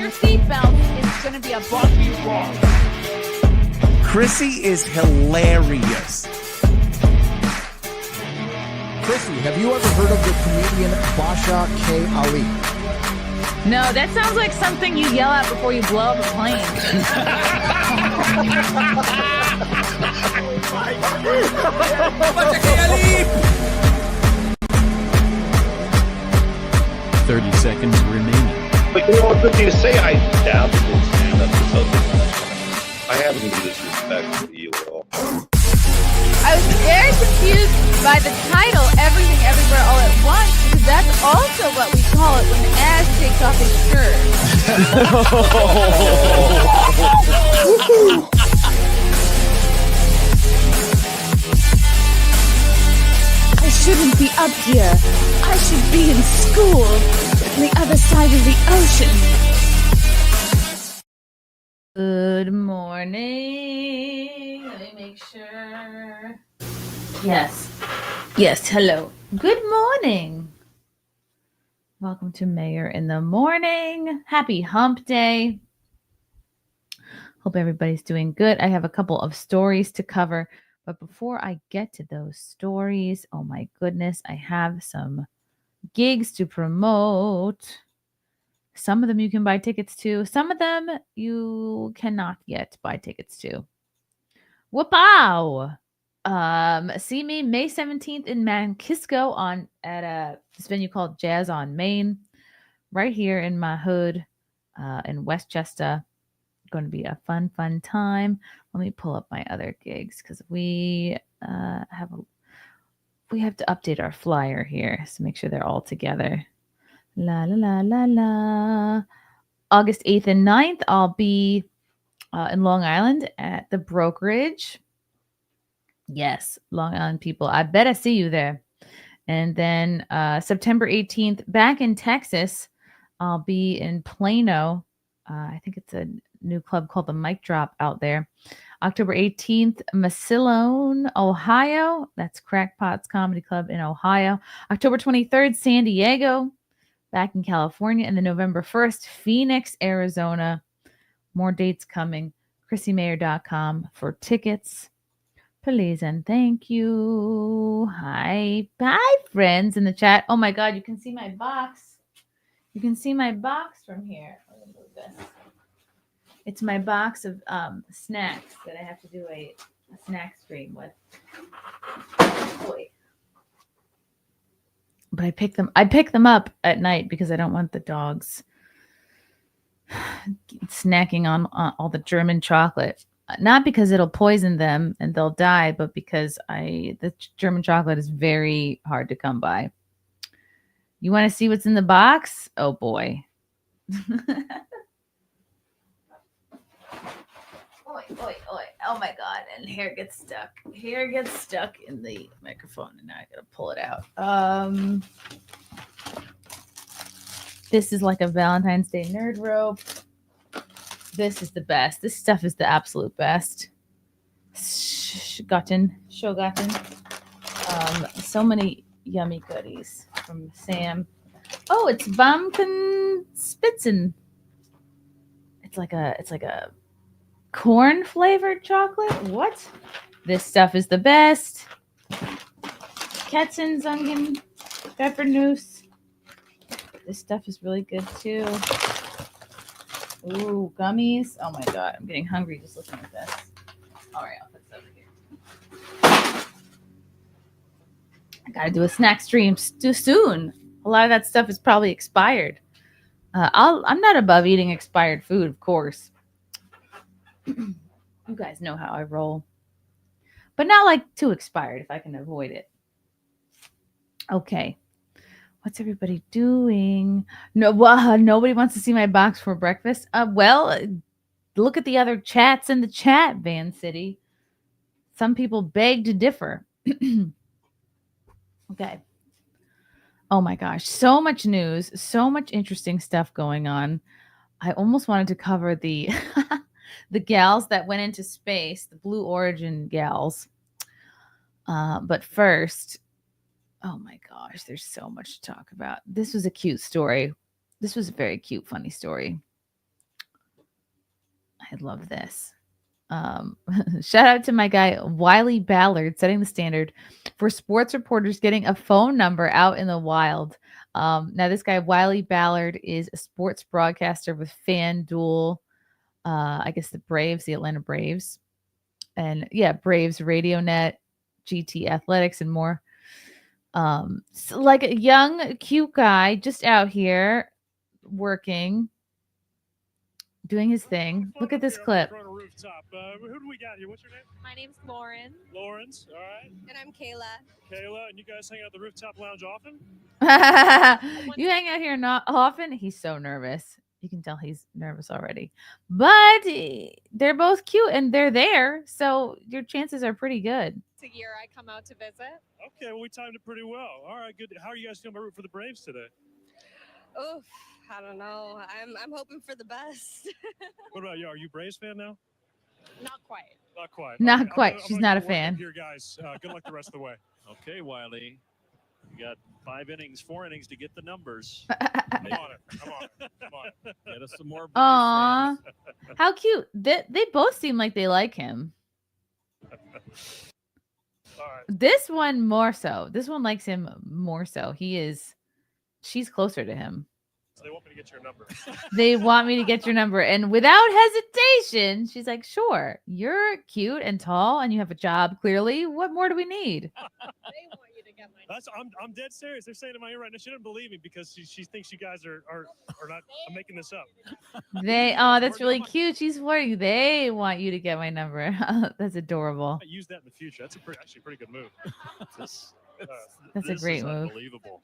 your seatbelts. It's going to be a bumpy ride. Chrissie is hilarious. Chrissie, have you ever heard of the comedian Basha K. Ali? No, that sounds like something you yell at before you blow up a plane. 30 seconds remaining. But you know what good thing to say? I dabbled in stand-up for something. I haven't been disrespectful to you at all. I was very confused by the title, Everything Everywhere All at Once, because that's also what we call it when Ash takes off his shirt. I shouldn't be up here. I should be in school on the other side of the ocean. Good morning. Let me make sure. Yes. Yes, hello. Good morning. Welcome to Mayor in the Morning. Happy hump day. Hope everybody's doing good. I have a couple of stories to cover, but before I get to those stories, oh my goodness, I have some gigs to promote. Some of them you can buy tickets to. Some of them you cannot yet buy tickets to. Whoop-ow! See me May 17th in Mankisco at this venue called Jazz on Main, right here in my hood in Westchester. Going to be a fun time. Let me pull up my other gigs because we have to update our flyer here to make sure they're all together. La la la la la. August 8th and 9th, I'll be in Long Island at the Brokerage. Yes, Long Island people. I bet I see you there. And then September 18th, back in Texas, I'll be in Plano. I think it's a new club called the Mic Drop out there. October 18th, Massillon, Ohio. That's Crackpots Comedy Club in Ohio. October 23rd, San Diego. Back in California. And then November 1st, Phoenix, Arizona. More dates coming. chrissiemayr.com for tickets. Please and thank you. Hi. Bye, friends in the chat. Oh my God, you can see my box. You can see my box from here. Let me move this. It's my box of snacks that I have to do a snack stream with. Boy. But I pick them up at night because I don't want the dogs snacking on all the German chocolate. Not because it'll poison them and they'll die, but because the German chocolate is very hard to come by. You want to see what's in the box? Oh boy. Oi, oi, oi. Oh my God. And hair gets stuck. Hair gets stuck in the microphone and now I gotta pull it out. This is like a Valentine's Day nerd rope. This is the best. This stuff is the absolute best. Shogatten. So many yummy goodies from Sam. Oh, it's Bamken Spitzen. It's like a corn flavored chocolate. What? This stuff is the best. Katzenzungen Pfeffernuss. This stuff is really good too. Ooh, gummies. Oh my God, I'm getting hungry just looking at this. All right, I'll put this over here. I gotta do a snack stream soon. A lot of that stuff is probably expired. I'm not above eating expired food, of course. You guys know how I roll. But not like too expired if I can avoid it. Okay. What's everybody doing? Nobody wants to see my box for breakfast. Well, look at the other chats in the chat, Van City. Some people beg to differ. Okay. Oh my gosh. So much news. So much interesting stuff going on. I almost wanted to cover the the gals that went into space, the Blue Origin gals. But first, oh my gosh, there's so much to talk about. This was a cute story. This was a very cute, funny story. I love this. Shout out to my guy Wiley Ballard setting the standard for sports reporters getting a phone number out in the wild. Now this guy Wiley Ballard is a sports broadcaster with Fan Duel. I guess the Braves, the Atlanta Braves, and yeah, Braves Radio Net, GT Athletics, and more. So like a young, cute guy just out here working, doing his thing. Look at this clip. Rooftop. Who do we got here? What's your name? My name's Lauren. Lawrence. All right. And I'm Kayla. Kayla, and you guys hang out at the rooftop lounge often? You hang out here not often. He's so nervous. You can tell he's nervous already. But they're both cute and they're there, so your chances are pretty good. It's a year I come out to visit. Okay, well, we timed it pretty well. All right, good. How are you guys feeling about root for the Braves today? Oof, I don't know. I'm hoping for the best. What about you? Are you a Braves fan now? Not quite. Not quite. Not Okay, quite. I'm She's gonna not a go work up fan. Here, guys. Good luck the rest of the way. Okay, Wiley. You got 4 innings to get the numbers. I'm on it. I'm on it. I'm on it. Get us some more Braves Aw, fans. how cute. They both seem like they like him. All right. This one more so. This one likes him more so. She's closer to him. So they want me to get your number. They want me to get your number. And without hesitation, she's like, sure, you're cute and tall and you have a job, clearly. What more do we need? They want you to get my I'm dead serious. They're saying in my ear right now. She didn't believe me because she thinks you guys are not. I'm making this up. That's really cute. She's flirting. They want you to get my number. That's adorable. I use that in the future. That's actually a pretty good move. This That's a this great is move. Unbelievable.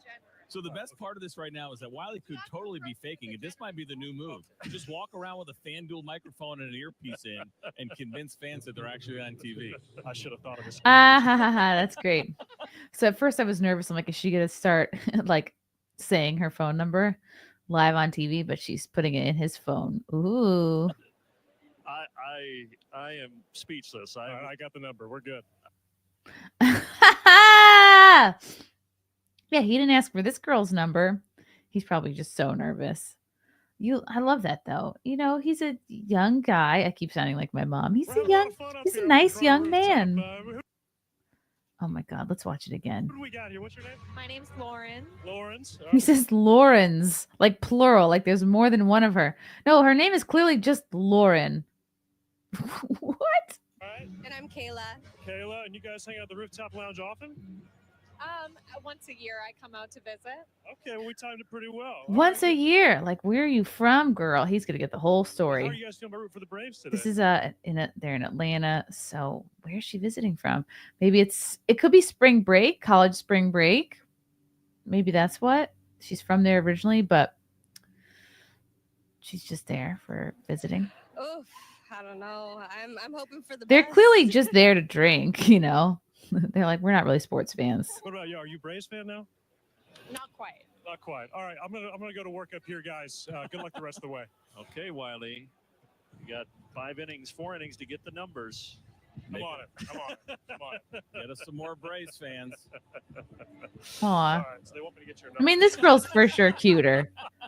So the best part of this right now is that Wiley could totally be faking it. This might be the new move. Just walk around with a Fan Duel microphone and an earpiece in and convince fans that they're actually on TV. I should have thought of this. That's great. So at first I was nervous. I'm like, is she gonna start like saying her phone number live on TV? But she's putting it in his phone. Ooh. I am speechless. I got the number. We're good. Yeah, he didn't ask for this girl's number. He's probably just so nervous. I love that though. He's a young guy. I keep sounding like my mom. He's a nice young man. Oh my God, let's watch it again. Who do we got here? What's your name? My name's Lauren. Lawrence. He says Lauren's, like plural, like there's more than one of her. No, her name is clearly just Lauren. What? All right. And I'm Kayla. Kayla, and you guys hang out at the rooftop lounge often? Once a year I come out to visit. Okay, well, we timed it pretty well. Once a year. Like, where are you from, girl? He's gonna get the whole How are story. you guys feeling about root for the Braves today? This is they're in Atlanta. So where's she visiting from? Maybe it could be spring break, college spring break. Maybe that's what she's from there originally, but she's just there for visiting. Oof, I don't know. I'm hoping for the They're best. clearly just there to drink, They're like, we're not really sports fans. What about you? Are you a Braves fan now? Not quite. Not quite. All right, I'm gonna go to work up here, guys. Good luck the rest of the way. Okay, Wiley. You got 4 innings to get the numbers. I'm on it. I'm on it. I'm on it. Get us some more Braves fans. Aw. All right, so they want me to get your number. I mean, this girl's for sure cuter. They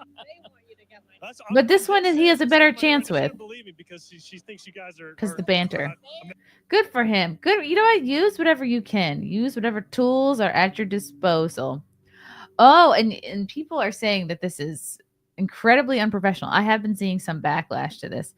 want you to get my But this one he has a better chance She with. didn't believe me because she thinks you guys are. Because are- the banter. I'm- Good for him. Good. You know what? Use whatever you can. Use whatever tools are at your disposal. Oh, and people are saying that this is incredibly unprofessional. I have been seeing some backlash to this.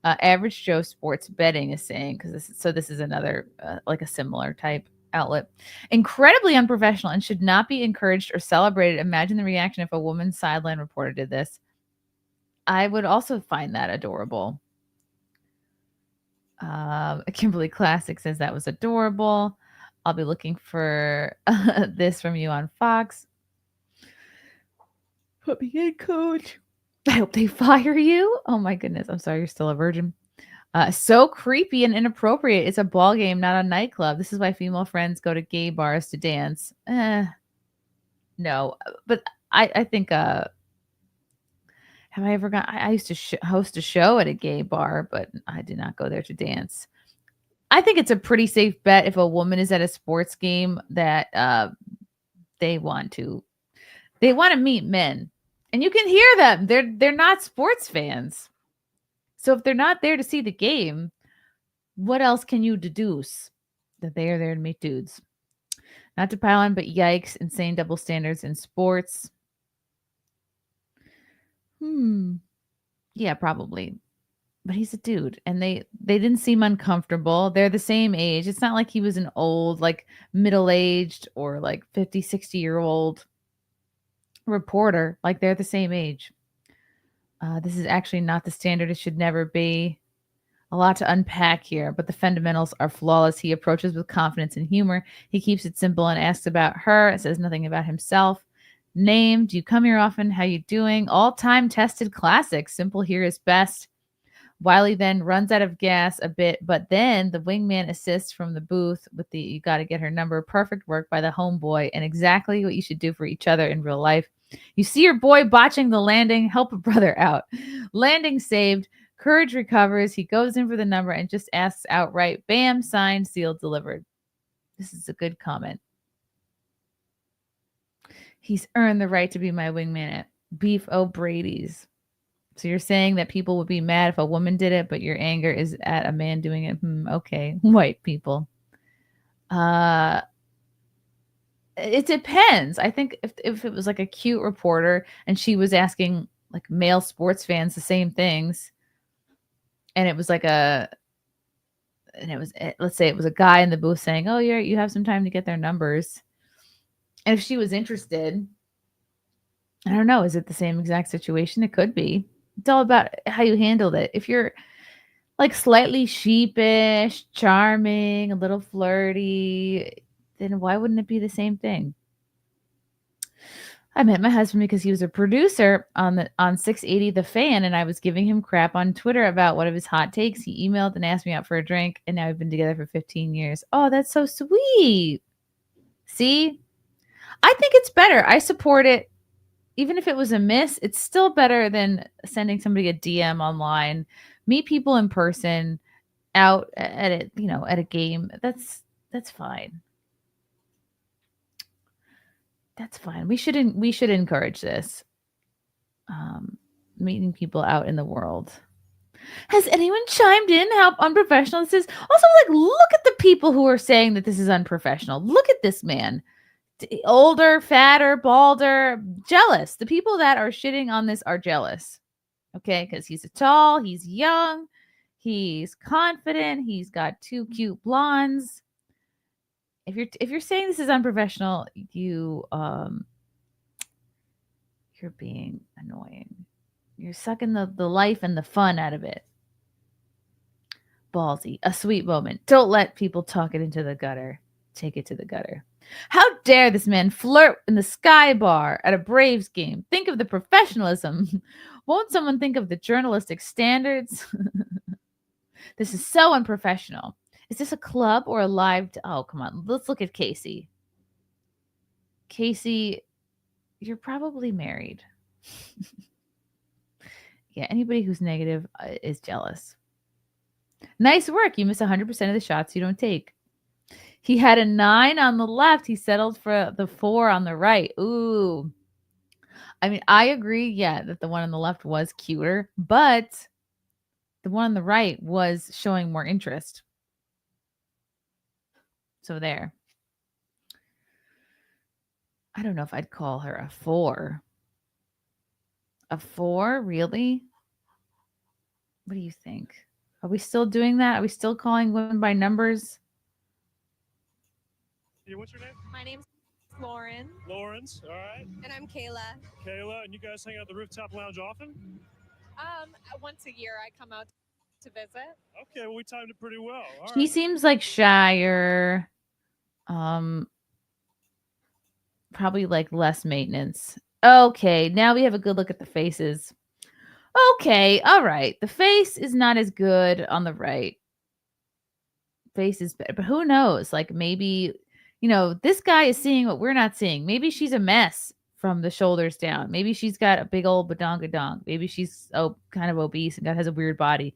Average Joe Sports Betting is saying, this is another like a similar type outlet. Incredibly unprofessional and should not be encouraged or celebrated. Imagine the reaction if a woman's sideline reporter did this. I would also find that adorable. Kimberly Classic says that was adorable. I'll be looking for this from you on Fox. Put me in, coach. I hope they fire you. Oh my goodness. I'm sorry you're still a virgin. So creepy and inappropriate. It's a ball game, not a nightclub. This is why female friends go to gay bars to dance. No, but I think have I ever gone? I used to host a show at a gay bar, but I did not go there to dance. I think it's a pretty safe bet if a woman is at a sports game that they want to meet men, and you can hear them. They're not sports fans, So if they're not there to see the game, what else can you deduce? That they are there to meet dudes. Not to pile on, but yikes, insane double standards in sports. Yeah, probably. But he's a dude, and they didn't seem uncomfortable. They're the same age. It's not like he was an old, like middle-aged or like 50, 60-year-old reporter. Like they're the same age. This is actually not the standard. It should never be. A lot to unpack here, but the fundamentals are flawless. He approaches with confidence and humor. He keeps it simple and asks about her. It says nothing about himself. Name, do you come here often? How you doing? All-time tested classic. Simple here is best. Wiley then runs out of gas a bit, but then the wingman assists from the booth with the you got to get her number. Perfect work by the homeboy and exactly what you should do for each other in real life. You see your boy botching the landing, help a brother out. Landing saved. Courage recovers. He goes in for the number and just asks outright, bam, signed, sealed, delivered. This is a good comment. He's earned the right to be my wingman at Beef O'Brady's. So you're saying that people would be mad if a woman did it, but your anger is at a man doing it. Okay, white people. It depends. I think if it was like a cute reporter and she was asking like male sports fans the same things, and it was like let's say it was a guy in the booth saying, "Oh, you have some time to get their numbers," and if she was interested, I don't know. Is it the same exact situation? It could be. It's all about how you handled it. If you're like slightly sheepish, charming, a little flirty, then why wouldn't it be the same thing? I met my husband because he was a producer on 680 The Fan, and I was giving him crap on Twitter about one of his hot takes. He emailed and asked me out for a drink, and now we've been together for 15 years. Oh, that's so sweet. See? I think it's better. I support it. Even if it was a miss, it's still better than sending somebody a DM online. Meet people in person, out at it, at a game. That's fine. That's fine. We should encourage this. Meeting people out in the world. Has anyone chimed in how unprofessional this is? Also, like, look at the people who are saying that this is unprofessional. Look at this man. Older, fatter, balder, jealous. The people that are shitting on this are jealous. Okay, because he's tall, he's young, he's confident, he's got two cute blondes. If you're saying this is unprofessional, you're being annoying. You're sucking the life and the fun out of it. Ballsy, a sweet moment. Don't let people talk it into the gutter. Take it to the gutter. How dare this man flirt in the Sky Bar at a Braves game? Think of the professionalism. Won't someone think of the journalistic standards? This is so unprofessional. Is this a club or a live? Oh, come on. Let's look at Casey. Casey, you're probably married. Yeah, anybody who's negative is jealous. Nice work. You miss 100% of the shots you don't take. He had a 9 on the left. He settled for the 4 on the right. Ooh. I mean, I agree, yeah, that the one on the left was cuter, but the one on the right was showing more interest. So there. I don't know if I'd call her a 4. A 4? Really? What do you think? Are we still doing that? Are we still calling women by numbers? Yeah, what's your name? My name's Lauren. Lawrence, all right. And I'm Kayla. Kayla, and you guys hang out at the rooftop lounge often? Once a year I come out to visit. Okay, well, we timed it pretty well. All She right. seems like shyer. Probably like less maintenance. Okay, now we have a good look at the faces. Okay, all right. The face is not as good on the right. Face is better, but who knows? Like maybe, this guy is seeing what we're not seeing. Maybe she's a mess from the shoulders down. Maybe she's got a big old badongadong. Maybe she's kind of obese and has a weird body.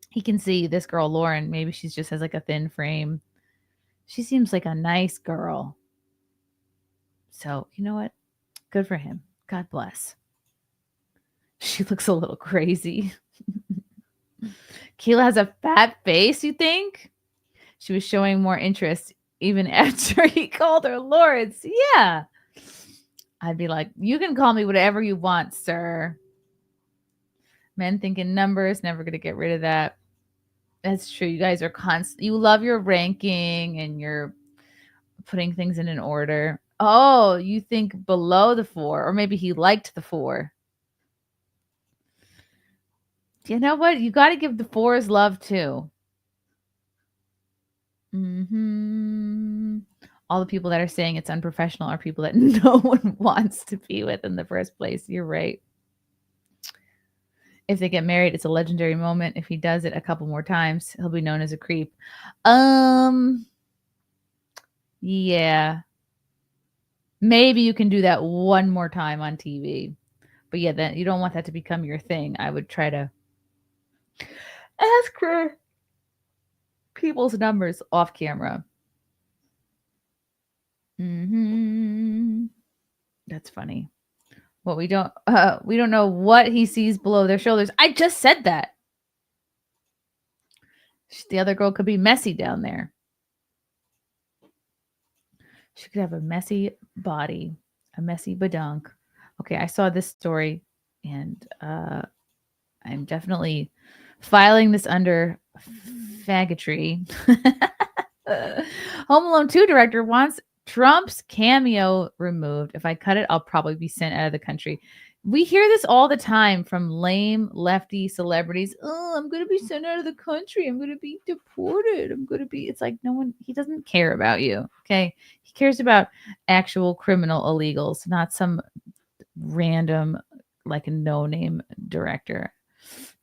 He can see this girl, Lauren. Maybe she just has like a thin frame. She seems like a nice girl. So, you know what? Good for him. God bless. She looks a little crazy. Keela has a fat face, you think? She was showing more interest even after he called her Lords. Yeah. I'd be like, you can call me whatever you want, sir. Men thinking numbers, never going to get rid of that. That's true. You guys are you love your ranking and you're putting things in an order. Oh, you think below the 4, or maybe he liked the 4. You know what? You got to give the 4s love too. All the people that are saying it's unprofessional are people that no one wants to be with in the first place. You're right. If they get married, it's a legendary moment. If he does it a couple more times, he'll be known as a creep. Yeah. Maybe you can do that one more time on TV. But yeah, then you don't want that to become your thing. I would try to ask for people's numbers off camera. That's funny. Well, we don't know what he sees below their shoulders. I just said that. The other girl could be messy down there. She could have a messy body, a messy badunk. Okay, I saw this story, and I'm definitely filing this under faggotry. Home Alone 2 director wants Trump's cameo removed. If I cut it, I'll probably be sent out of the country. We hear this all the time from lame lefty celebrities. Oh, I'm going to be sent out of the country. I'm going to be deported. It's like he doesn't care about you. Okay. He cares about actual criminal illegals, not some random, like a no-name director.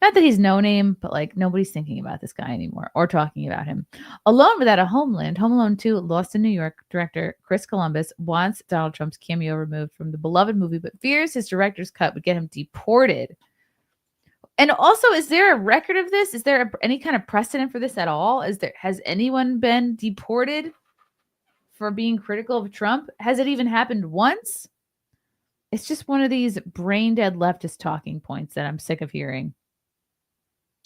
Not that he's no name, but like nobody's thinking about this guy anymore or talking about him. Alone Without a Homeland, Home Alone 2, Lost in New York, director Chris Colombus wants Donald Trump's cameo removed from the beloved movie, but fears his director's cut would get him deported. And also, is there a record of this? Is there any kind of precedent for this at all? Has anyone been deported for being critical of Trump? Has it even happened once? It's just one of these brain dead leftist talking points that I'm sick of hearing.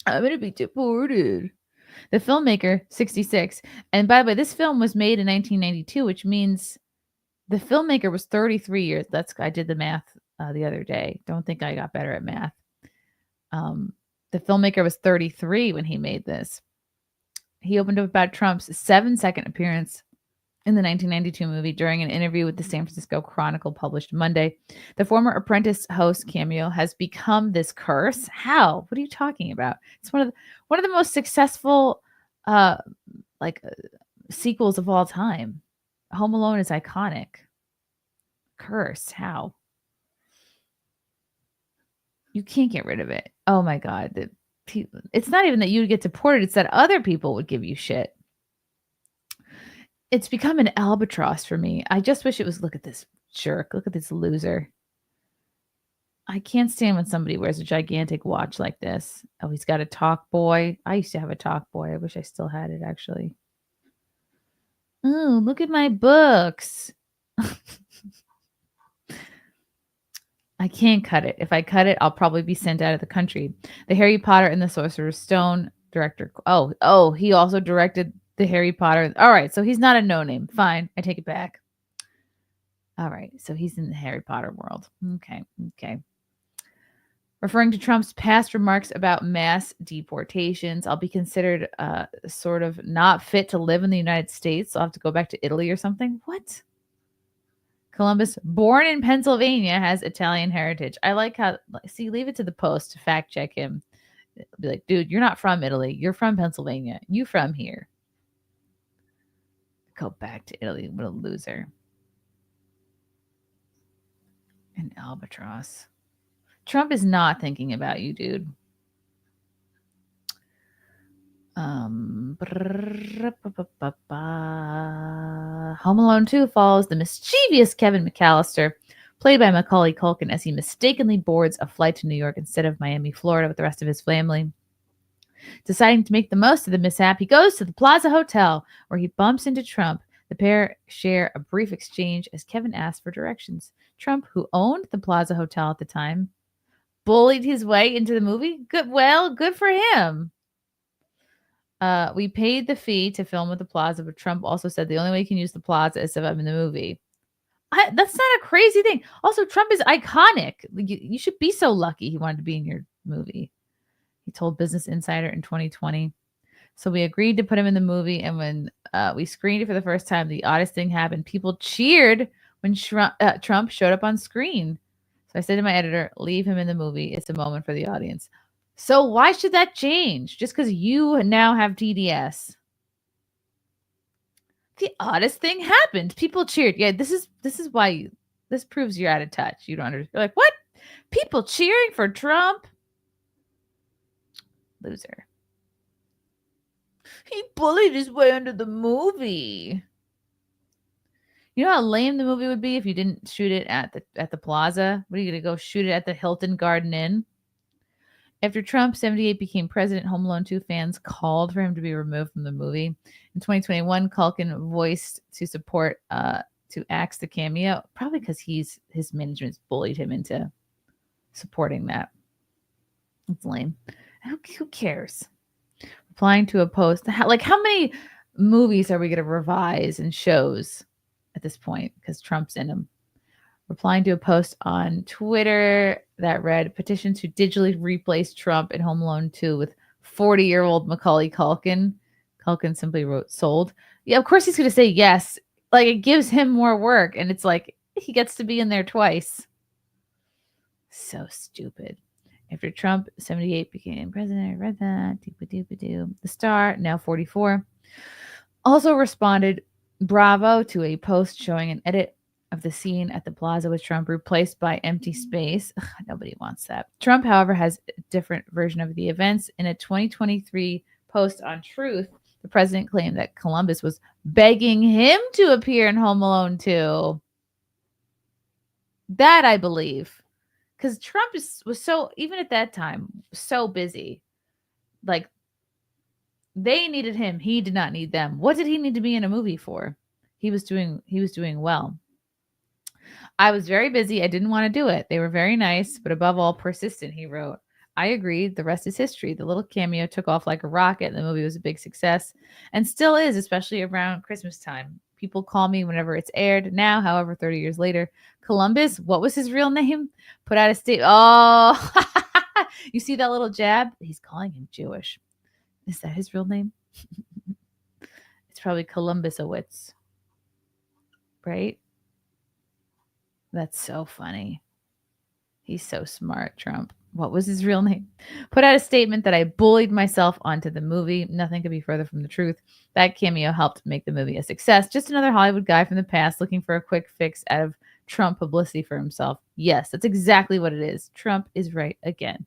I'm going to be deported. The filmmaker, 66. And by the way, this film was made in 1992, which means the filmmaker was 33 years. I did the math the other day. Don't think I got better at math. The filmmaker was 33 when he made this. He opened up about Trump's 7-second appearance in the 1992 movie during an interview with the San Francisco Chronicle published Monday. The former Apprentice host cameo has become this curse. How? What are you talking about? It's one of the most successful sequels of all time. Home Alone is iconic. Curse. How? You can't get rid of it. Oh my God. It's not even that you would get deported. It's that other people would give you shit. It's become an albatross for me. I just wish it was, look at this jerk. Look at this loser. I can't stand when somebody wears a gigantic watch like this. Oh, he's got a talk boy. I used to have a talk boy. I wish I still had it, actually. Oh, look at my books. I can't cut it. If I cut it, I'll probably be sent out of the country. The Harry Potter and the Sorcerer's Stone director. Oh, he also directed the Harry Potter. All right, so he's not a no-name. Fine, I take it back. All right, so he's in the Harry Potter world. Okay. Referring to Trump's past remarks about mass deportations, I'll be considered sort of not fit to live in the United States. I'll have to go back to Italy or something. What? Columbus, born in Pennsylvania, has Italian heritage. I like how, leave it to the Post to fact check him. Be like, dude, you're not from Italy. You're from Pennsylvania. You from here. Go back to Italy. What a loser. An albatross. Trump is not thinking about you, dude. Home Alone 2 follows the mischievous Kevin McAllister, played by Macaulay Culkin, as he mistakenly boards a flight to New York instead of Miami, Florida, with the rest of his family. Deciding to make the most of the mishap, he goes to the Plaza Hotel, where he bumps into Trump. The pair share a brief exchange as Kevin asks for directions. Trump, who owned the Plaza Hotel at the time, bullied his way into the movie. Good for him. We paid the fee to film at the plaza, but Trump also said the only way you can use the plaza is if I'm in the movie. That's not a crazy thing. Also, Trump is iconic. You should be so lucky he wanted to be in your movie. He told Business Insider in 2020. So we agreed to put him in the movie. And when we screened it for the first time, the oddest thing happened. People cheered when Trump showed up on screen. So I said to my editor, leave him in the movie. It's a moment for the audience. So why should that change? Just because you now have TDS. The oddest thing happened. People cheered. Yeah, this is why this proves you're out of touch. You don't understand. You're like, what? People cheering for Trump? Loser. He bullied his way into the movie. You know how lame the movie would be if you didn't shoot it at the plaza? What are you gonna go shoot it at the Hilton Garden Inn? After Trump 78 became president, Home Alone 2 fans called for him to be removed from the movie. In 2021, Culkin voiced to support to axe the cameo, probably because his management's bullied him into supporting that. It's lame. Who cares? Replying to a post, how many movies are we going to revise and shows at this point because Trump's in them? Replying to a post on Twitter that read, petition to digitally replace Trump in Home Alone 2 with 40-year-old Macaulay Culkin. Culkin simply wrote, sold. Yeah, of course he's going to say yes. Like, it gives him more work, and it's like he gets to be in there twice. So stupid. After Trump 78 became president, I read that. Doo-ba-doo-ba-doo. The Star, now 44, also responded, bravo, to a post showing an edit of the scene at the plaza with Trump replaced by empty space. Ugh, nobody wants that. Trump, however, has a different version of the events. In a 2023 post on Truth, the president claimed that Columbus was begging him to appear in Home Alone 2. That I believe. Because Trump was so, even at that time, so busy. Like, they needed him. He did not need them. What did he need to be in a movie for? He was doing well. I was very busy. I didn't want to do it. They were very nice, but above all, persistent, he wrote. I agreed. The rest is history. The little cameo took off like a rocket. The movie was a big success and still is, especially around Christmas time. People call me whenever it's aired. Now, however, 30 years later, Columbus, what was his real name? Put out a statement. Oh, you see that little jab? He's calling him Jewish. Is that his real name? It's probably Columbusowitz, right? That's so funny. He's so smart, Trump. What was his real name? Put out a statement that I bullied myself onto the movie. Nothing could be further from the truth. That cameo helped make the movie a success. Just another Hollywood guy from the past looking for a quick fix out of Trump publicity for himself. Yes, that's exactly what it is. Trump is right again.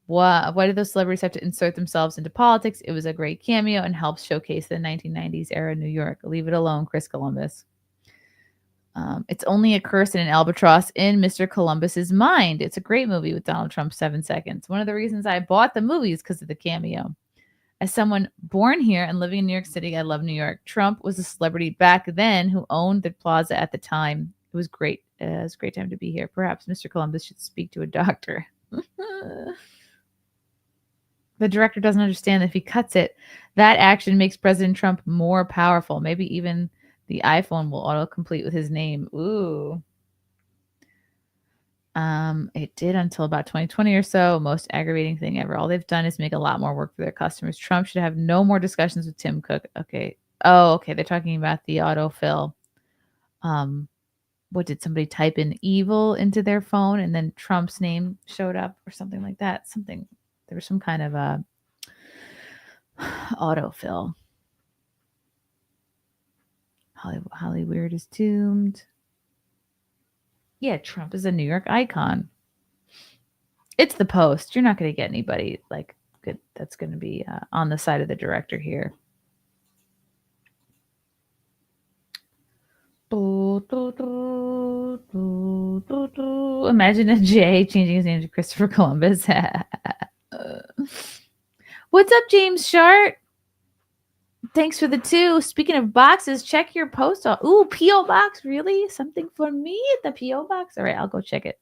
Why did those celebrities have to insert themselves into politics? It was a great cameo and helps showcase the 1990s era New York. Leave it alone, Chris Colombus. It's only a curse and an albatross in Mr. Columbus's mind. It's a great movie with Donald Trump, 7 seconds. One of the reasons I bought the movie is because of the cameo. As someone born here and living in New York City, I love New York. Trump was a celebrity back then who owned the plaza at the time. It was great. It was a great time to be here. Perhaps Mr. Columbus should speak to a doctor. The director doesn't understand that if he cuts it, that action makes President Trump more powerful. Maybe even the iPhone will autocomplete with his name. Ooh. It did until about 2020 or so. Most aggravating thing ever. All they've done is make a lot more work for their customers. Trump should have no more discussions with Tim Cook. Okay. Oh, okay. They're talking about the autofill. What did somebody type in evil into their phone and then Trump's name showed up or something like that? There was some kind of autofill. Holly Weird is doomed. Yeah, Trump is a New York icon. It's the Post. You're not going to get anybody like good that's going to be on the side of the director here. Imagine a J changing his name to Christopher Columbus. What's up, James Shart? Thanks for the 2. Speaking of boxes, check your post. Ooh, P.O. Box. Really? Something for me at the P.O. Box? All right, I'll go check it.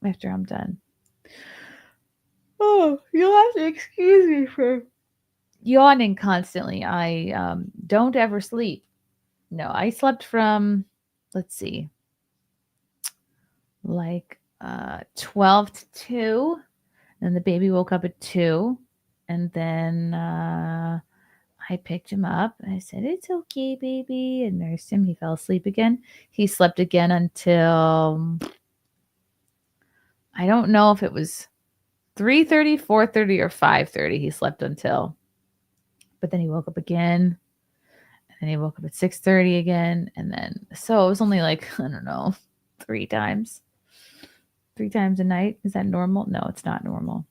After I'm done. Oh, you'll have to excuse me for yawning constantly. I don't ever sleep. No, I slept from, let's see, like 12 to 2. And the baby woke up at 2. And then I picked him up. I said, "It's okay, baby," and nursed him. He fell asleep again. He slept again until, I don't know if it was 3:30, 4:30, or 5:30. He slept until. But then he woke up again. And then he woke up at 6:30 again. And then, so it was only like, I don't know, 3 times. 3 times a night. Is that normal? No, it's not normal.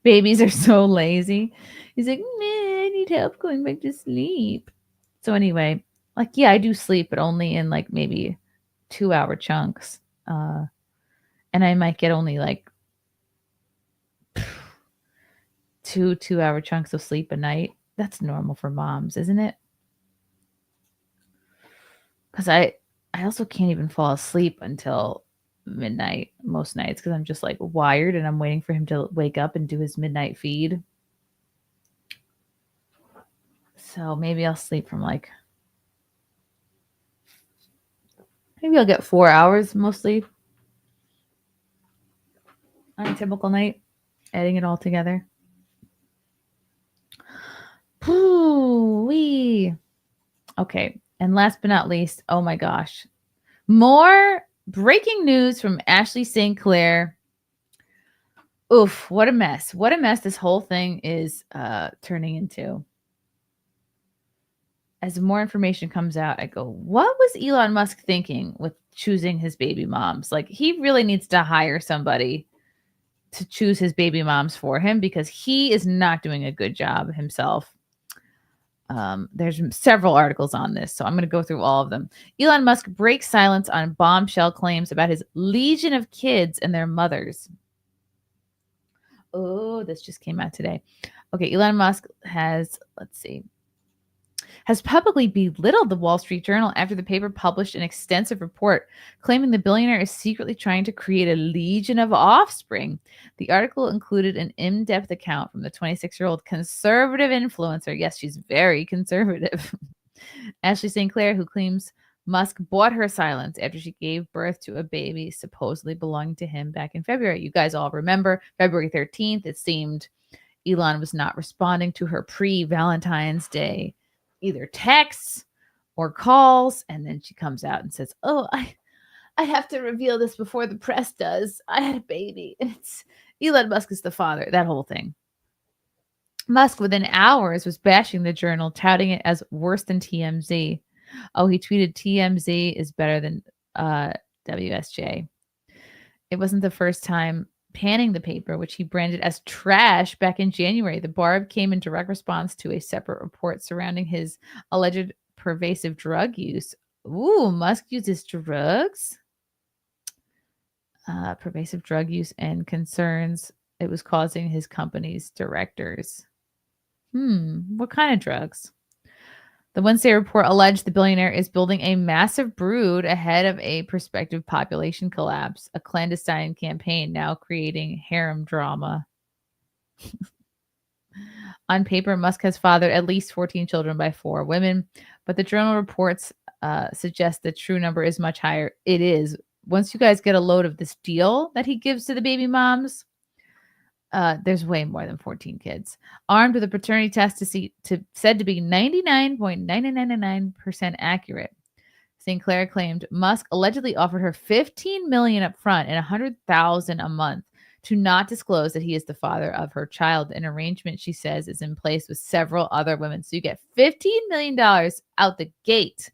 Babies are so lazy. He's like, I need help going back to sleep. So anyway, like, yeah, I do sleep, but only in like maybe 2-hour chunks. And I might get only like 2-hour chunks of sleep a night. That's normal for moms, isn't it? Because I also can't even fall asleep until midnight most nights because I'm just like wired and I'm waiting for him to wake up and do his midnight feed. So maybe I'll sleep from like, maybe I'll get 4 hours mostly on a typical night, adding it all together. Wee. Okay. And last but not least, oh my gosh, more breaking news from Ashley St. Clair. Oof, what a mess. What a mess this whole thing is turning into. As more information comes out, I go, what was Elon Musk thinking with choosing his baby moms? Like, he really needs to hire somebody to choose his baby moms for him because he is not doing a good job himself. There's several articles on this, so I'm going to go through all of them. Elon Musk breaks silence on bombshell claims about his legion of kids and their mothers. Oh, this just came out today. Okay, Elon Musk has publicly belittled the Wall Street Journal after the paper published an extensive report claiming the billionaire is secretly trying to create a legion of offspring. The article included an in-depth account from the 26-year-old conservative influencer. Yes, she's very conservative. Ashley St. Clair, who claims Musk bought her silence after she gave birth to a baby supposedly belonging to him back in February. You guys all remember February 13th. It seemed Elon was not responding to her pre-Valentine's Day either texts or calls, and then she comes out and says, "Oh, I have to reveal this before the press does. I had a baby, and it's Elon Musk is the father." That whole thing. Musk, within hours, was bashing the journal, touting it as worse than TMZ. Oh, he tweeted, "TMZ is better than WSJ." It wasn't the first time panning the paper, which he branded as trash back in January. The barb came in direct response to a separate report surrounding his alleged pervasive drug use. Ooh, Musk uses drugs? Pervasive drug use and concerns it was causing his company's directors. What kind of drugs? The Wednesday report alleged the billionaire is building a massive brood ahead of a prospective population collapse, a clandestine campaign now creating harem drama. On paper, Musk has fathered at least 14 children by 4 women, but the journal reports suggest the true number is much higher. It is. Once you guys get a load of this deal that he gives to the baby moms, there's way more than 14 kids. Armed with a paternity test said to be 99.9999% accurate, St. Clair claimed Musk allegedly offered her $15 million up front and $100,000 a month to not disclose that he is the father of her child. An arrangement, she says, is in place with several other women. So you get $15 million out the gate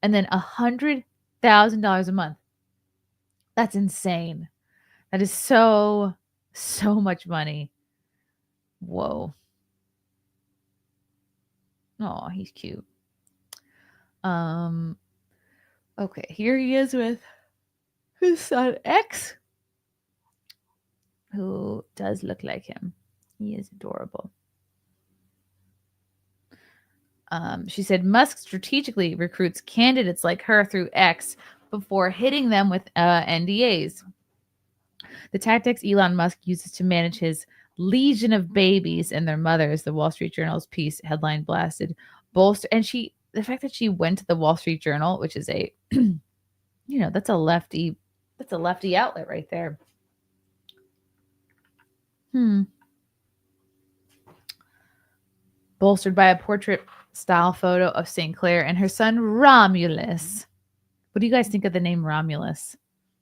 and then $100,000 a month. That's insane. That is so much money. Whoa. Oh, he's cute. Okay, here he is with his son X, who does look like him. He is adorable. She said Musk strategically recruits candidates like her through X before hitting them with NDAs. The tactics Elon Musk uses to manage his legion of babies and their mothers, the Wall Street Journal's piece headline blasted, and the fact that she went to the Wall Street Journal, which is a, that's a lefty outlet right there. Bolstered by a portrait style photo of St. Clair and her son Romulus. What do you guys think of the name Romulus?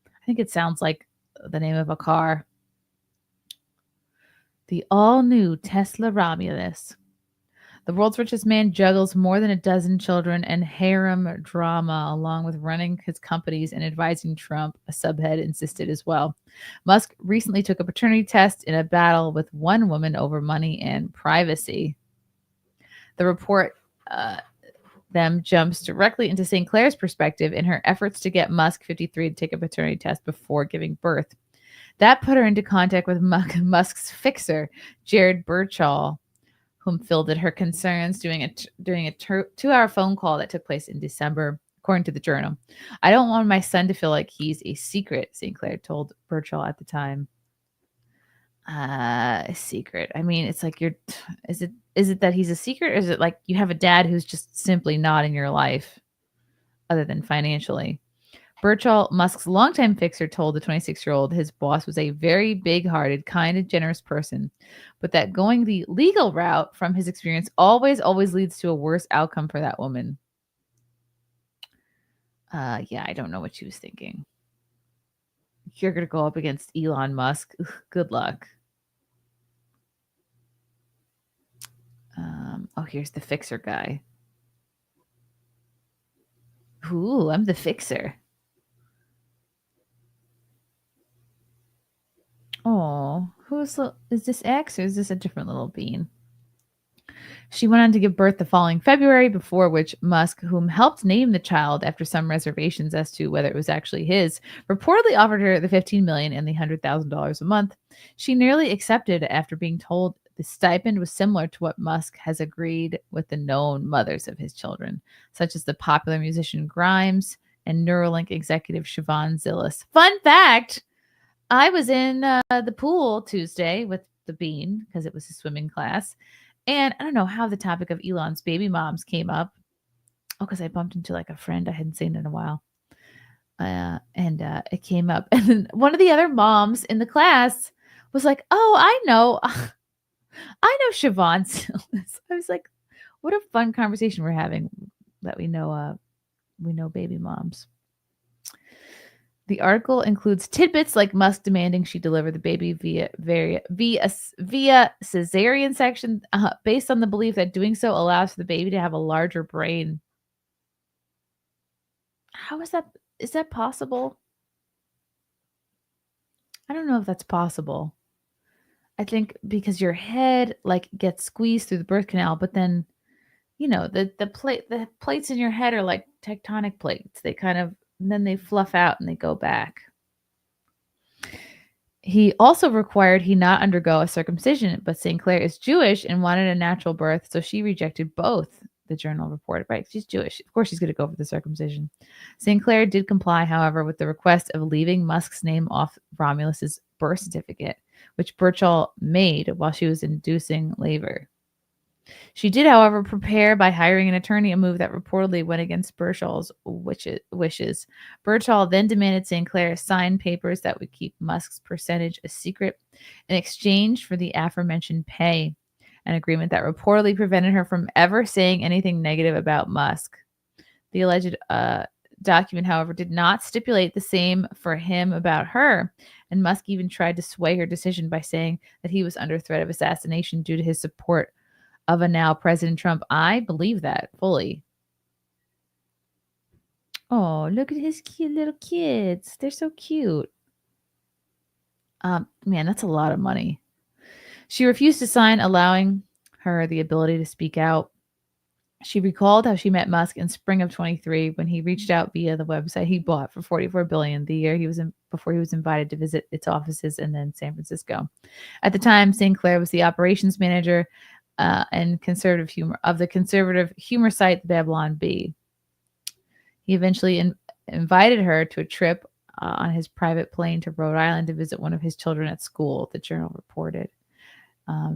I think it sounds like the name of a car. The all-new Tesla Romulus. The world's richest man juggles more than a dozen children and harem drama, along with running his companies and advising Trump, a subhead insisted as well. Musk recently took a paternity test in a battle with one woman over money and privacy. The report jumps directly into St. Clair's perspective in her efforts to get Musk, 53, to take a paternity test before giving birth. That put her into contact with Musk's fixer, Jared Birchall, whom fielded her concerns during a 2-hour phone call that took place in December, according to the Journal. I don't want my son to feel like he's a secret, St. Clair told Birchall at the time. A secret. I mean, it's like is it that he's a secret, or is it like you have a dad who's just simply not in your life other than financially? Birchall, Musk's longtime fixer, told the 26-year-old his boss was a very big-hearted, kind and generous person, but that going the legal route, from his experience, always leads to a worse outcome for that woman. Yeah, I don't know what she was thinking. You're going to go up against Elon Musk. Ugh, good luck. Here's the fixer guy. Ooh, I'm the fixer. Oh, is this X, or is this a different little bean? She went on to give birth the following February, before which Musk, whom helped name the child after some reservations as to whether it was actually his, reportedly offered her the $15 million and the $100,000 a month. She nearly accepted after being told the stipend was similar to what Musk has agreed with the known mothers of his children, such as the popular musician Grimes and Neuralink executive Siobhan Zillis. Fun fact! I was in the pool Tuesday with the bean because it was a swimming class. And I don't know how the topic of Elon's baby moms came up. Oh, because I bumped into like a friend I hadn't seen in a while. And it came up. And then one of the other moms in the class was like, oh, I know Siobhan. I was like, what a fun conversation we're having that we know baby moms. The article includes tidbits like Musk demanding she deliver the baby via cesarean section, based on the belief that doing so allows for the baby to have a larger brain. How is that? Is that possible? I don't know if that's possible. I think because your head like gets squeezed through the birth canal, but then, the plates in your head are like tectonic plates. They kind of, and then they fluff out and they go back. He also required he not undergo a circumcision, but St. Clair is Jewish and wanted a natural birth, so she rejected both, the Journal reported. Right, she's Jewish. Of course she's going to go for the circumcision. St. Clair did comply, however, with the request of leaving Musk's name off Romulus's birth certificate, which Birchall made while she was inducing labor. She did, however, prepare by hiring an attorney, a move that reportedly went against Birchall's wishes. Birchall then demanded St. Clair sign papers that would keep Musk's percentage a secret in exchange for the aforementioned pay, an agreement that reportedly prevented her from ever saying anything negative about Musk. The alleged document, however, did not stipulate the same for him about her, and Musk even tried to sway her decision by saying that he was under threat of assassination due to his support of a now President Trump. I believe that fully. Oh, look at his cute little kids. They're so cute. Man, that's a lot of money. She refused to sign, allowing her the ability to speak out. She recalled how she met Musk in spring of 23 when he reached out via the website he bought for $44 billion the year before he was invited to visit its offices in then San Francisco. At the time, St. Clair was the operations manager and conservative humor site, the Babylon Bee. He eventually invited her to a trip on his private plane to Rhode Island to visit one of his children at school, the Journal reported.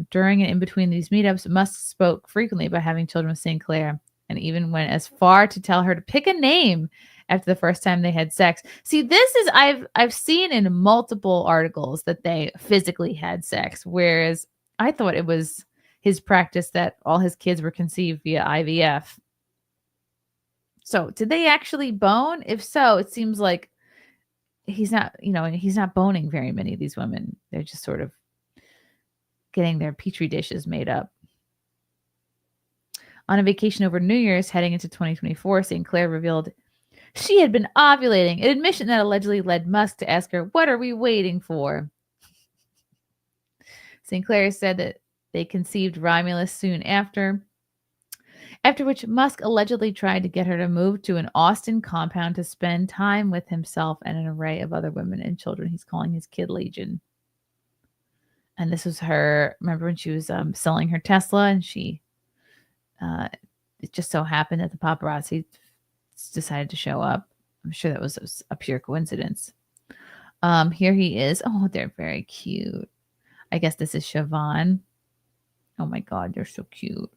During and in between these meetups, Musk spoke frequently about having children with St. Clair and even went as far to tell her to pick a name after the first time they had sex. See, this is I've seen in multiple articles that they physically had sex, whereas I thought it was his practice that all his kids were conceived via IVF. So, did they actually bone? If so, it seems like he's not boning very many of these women. They're just sort of getting their petri dishes made up. On a vacation over New Year's heading into 2024, St. Clair revealed she had been ovulating, an admission that allegedly led Musk to ask her, "What are we waiting for?" St. Clair said that they conceived Romulus soon after which Musk allegedly tried to get her to move to an Austin compound to spend time with himself and an array of other women and children he's calling his kid legion. And this was her, remember when she was selling her Tesla, and she, it just so happened that the paparazzi decided to show up. I'm sure that was a pure coincidence. Here he is. Oh, they're very cute. I guess this is Siobhan. Oh my God, they're so cute.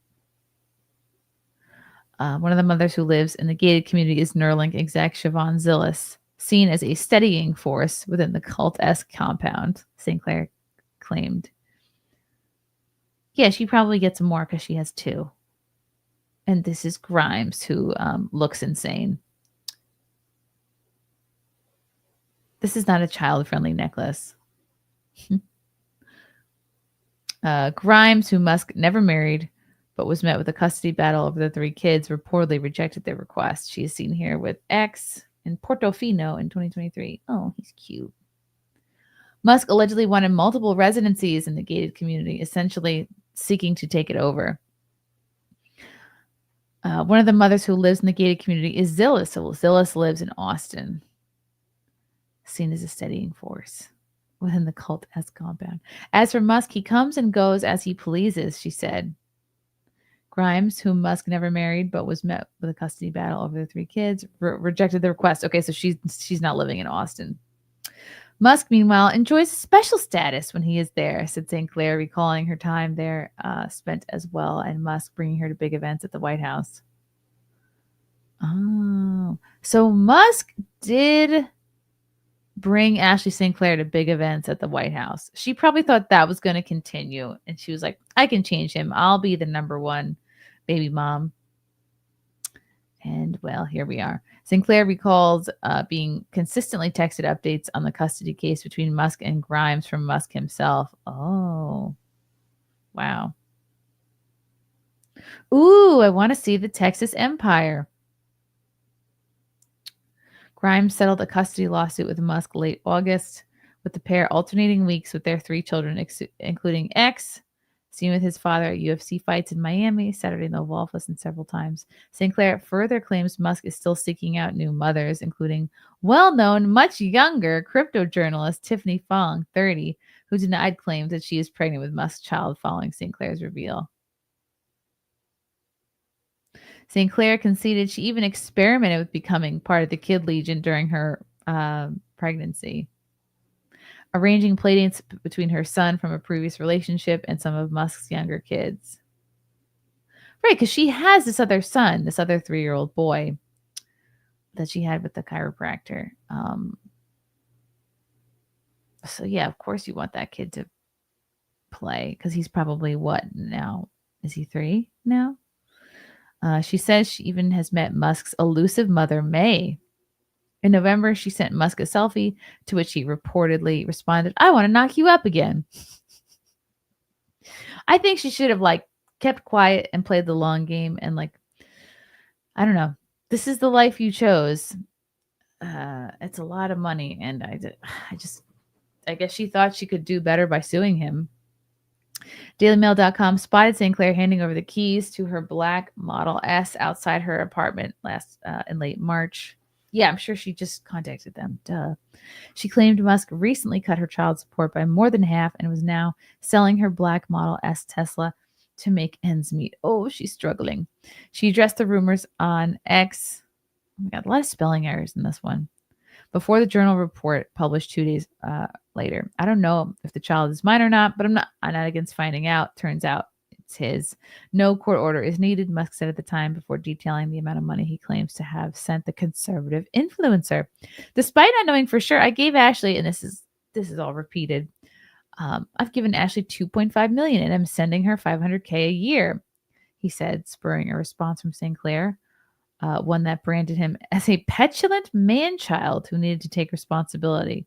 One of the mothers who lives in the gated community is Neuralink exec Siobhan Zillis, seen as a steadying force within the cult-esque compound, St. Clair claimed. Yeah, she probably gets more because she has 2. And this is Grimes, who looks insane. This is not a child-friendly necklace. Grimes, who Musk never married, but was met with a custody battle over the 3 kids, reportedly rejected their request. She is seen here with X in Portofino in 2023. Oh, he's cute. Musk allegedly wanted multiple residencies in the gated community, essentially seeking to take it over. One of the mothers who lives in the gated community is Zillis. So Zillis lives in Austin, seen as a steadying force within the cult-esque compound. As for Musk, he comes and goes as he pleases, she said. Grimes, whom Musk never married but was met with a custody battle over the 3 kids, rejected the request. Okay, so she's not living in Austin. Musk, meanwhile, enjoys special status when he is there, said St. Clair, recalling her time there spent as well, and Musk bringing her to big events at the White House. Oh, so Musk did bring Ashley St. Clair to big events at the White House. She probably thought that was going to continue, and she was like, I can change him. I'll be the number 1 baby mom. And, well, here we are. St. Clair recalls being consistently texted updates on the custody case between Musk and Grimes from Musk himself. Oh, wow. Ooh, I want to see the Texas Empire. Grimes settled a custody lawsuit with Musk late August, with the pair alternating weeks with their 3 children, including X, seen with his father at UFC fights in Miami, Saturday in the Oval Office, and several times. St. Clair further claims Musk is still seeking out new mothers, including well-known, much younger crypto journalist Tiffany Fong, 30, who denied claims that she is pregnant with Musk's child following St. Clair's reveal. St. Clair conceded she even experimented with becoming part of the Kid Legion during her pregnancy, arranging playdates between her son from a previous relationship and some of Musk's younger kids. Right, because she has this other son, this other 3-year-old boy that she had with the chiropractor. So, yeah, of course you want that kid to play, because he's probably what now? Is he 3 now? She says she even has met Musk's elusive mother, May. In November, she sent Musk a selfie, to which he reportedly responded, "I want to knock you up again." I think she should have kept quiet and played the long game and I don't know. This is the life you chose. It's a lot of money, and I guess she thought she could do better by suing him. DailyMail.com spotted St. Clair handing over the keys to her black Model S outside her apartment in late March. Yeah, I'm sure she just contacted them. Duh. She claimed Musk recently cut her child support by more than half and was now selling her black Model S Tesla to make ends meet. Oh, she's struggling. She addressed the rumors on X. Oh my God, a lot of spelling errors in this one. before the journal report published 2 days later. I don't know if the child is mine or not, but I'm not against finding out. Turns out it's his. No court order is needed, Musk said at the time before detailing the amount of money he claims to have sent the conservative influencer. Despite not knowing for sure, I gave Ashley, and this is all repeated, I've given Ashley $2.5 million and I'm sending her $500K a year, he said, spurring a response from St. Clair, one that branded him as a petulant man-child who needed to take responsibility.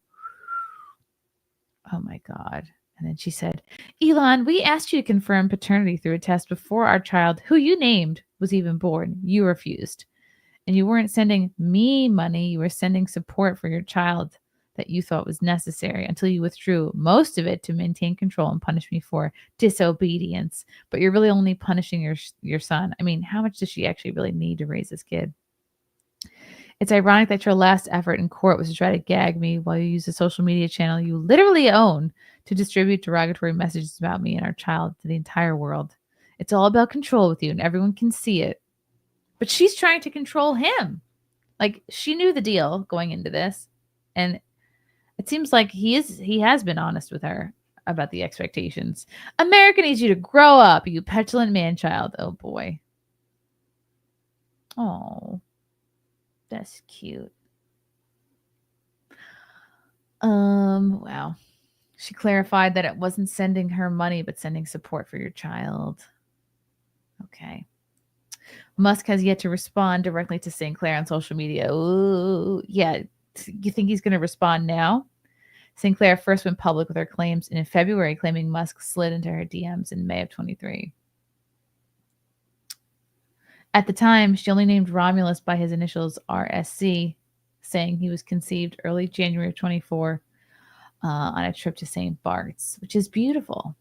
Oh my God. And then she said, Elon, we asked you to confirm paternity through a test before our child, who you named, was even born. You refused. And you weren't sending me money. You were sending support for your child that you thought was necessary until you withdrew most of it to maintain control and punish me for disobedience. But you're really only punishing your son. I mean, how much does she actually really need to raise this kid? It's ironic that your last effort in court was to try to gag me while you use the social media channel you literally own to distribute derogatory messages about me and our child to the entire world. It's all about control with you, and everyone can see it. But she's trying to control him. Like, she knew the deal going into this, and it seems like he has been honest with her about the expectations. America needs you to grow up, you petulant man-child. Oh, boy. Oh, that's cute. Wow. She clarified that it wasn't sending her money, but sending support for your child. Okay. Musk has yet to respond directly to St. Clair on social media. Ooh, yeah. You think he's going to respond now? St. Clair first went public with her claims in February, claiming Musk slid into her DMs in May of 23. At the time, she only named Romulus by his initials RSC, saying he was conceived early January of 24 on a trip to St. Bart's, which is beautiful.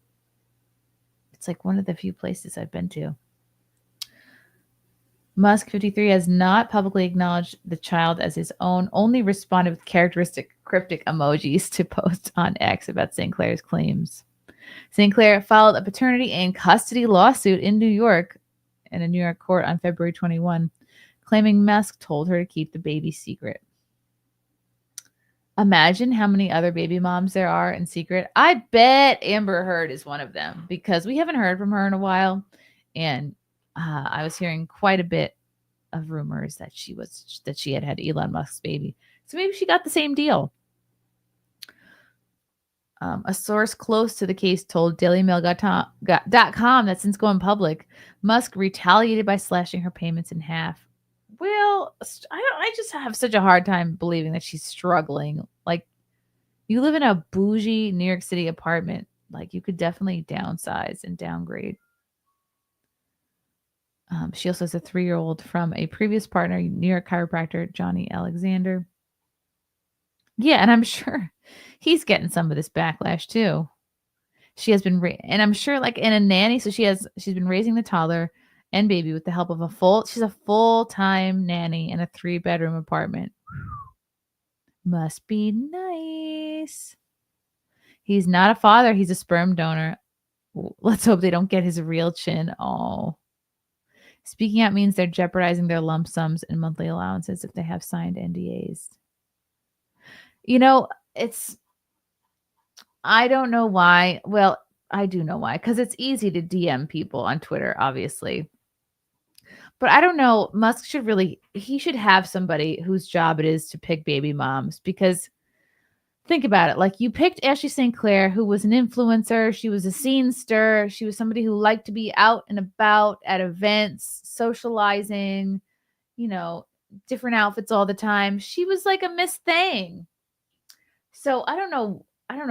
It's like one of the few places I've been to. Musk, 53, has not publicly acknowledged the child as his own, only responded with characteristic cryptic emojis to posts on X about St. Clair's claims. St. Clair filed a paternity and custody lawsuit in New York in a New York court on February 21, claiming Musk told her to keep the baby secret. Imagine how many other baby moms there are in secret. I bet Amber Heard is one of them because we haven't heard from her in a while. And I was hearing quite a bit of rumors that she had Elon Musk's baby. So maybe she got the same deal. A source close to the case told DailyMail.com that since going public, Musk retaliated by slashing her payments in half. Well, I just have such a hard time believing that she's struggling. Like, you live in a bougie New York City apartment. Like, you could definitely downsize and downgrade. She also has a 3-year-old from a previous partner, New York chiropractor Johnny Alexander. Yeah, and I'm sure he's getting some of this backlash too. She has been, and I'm sure, like, in a nanny. So she's been raising the toddler and baby with the help of she's a full-time nanny in a 3-bedroom apartment. Must be nice. He's not a father. He's a sperm donor. Let's hope they don't get his real chin. Oh. Speaking out means they're jeopardizing their lump sums and monthly allowances if they have signed NDAs. You know, I don't know why. Well, I do know why, because it's easy to DM people on Twitter, obviously. But I don't know. Musk he should have somebody whose job it is to pick baby moms, because think about it. Like, you picked Ashley St. Clair, who was an influencer. She was a scene stir. She was somebody who liked to be out and about at events, socializing, different outfits all the time. She was like a Miss Thing. So I don't know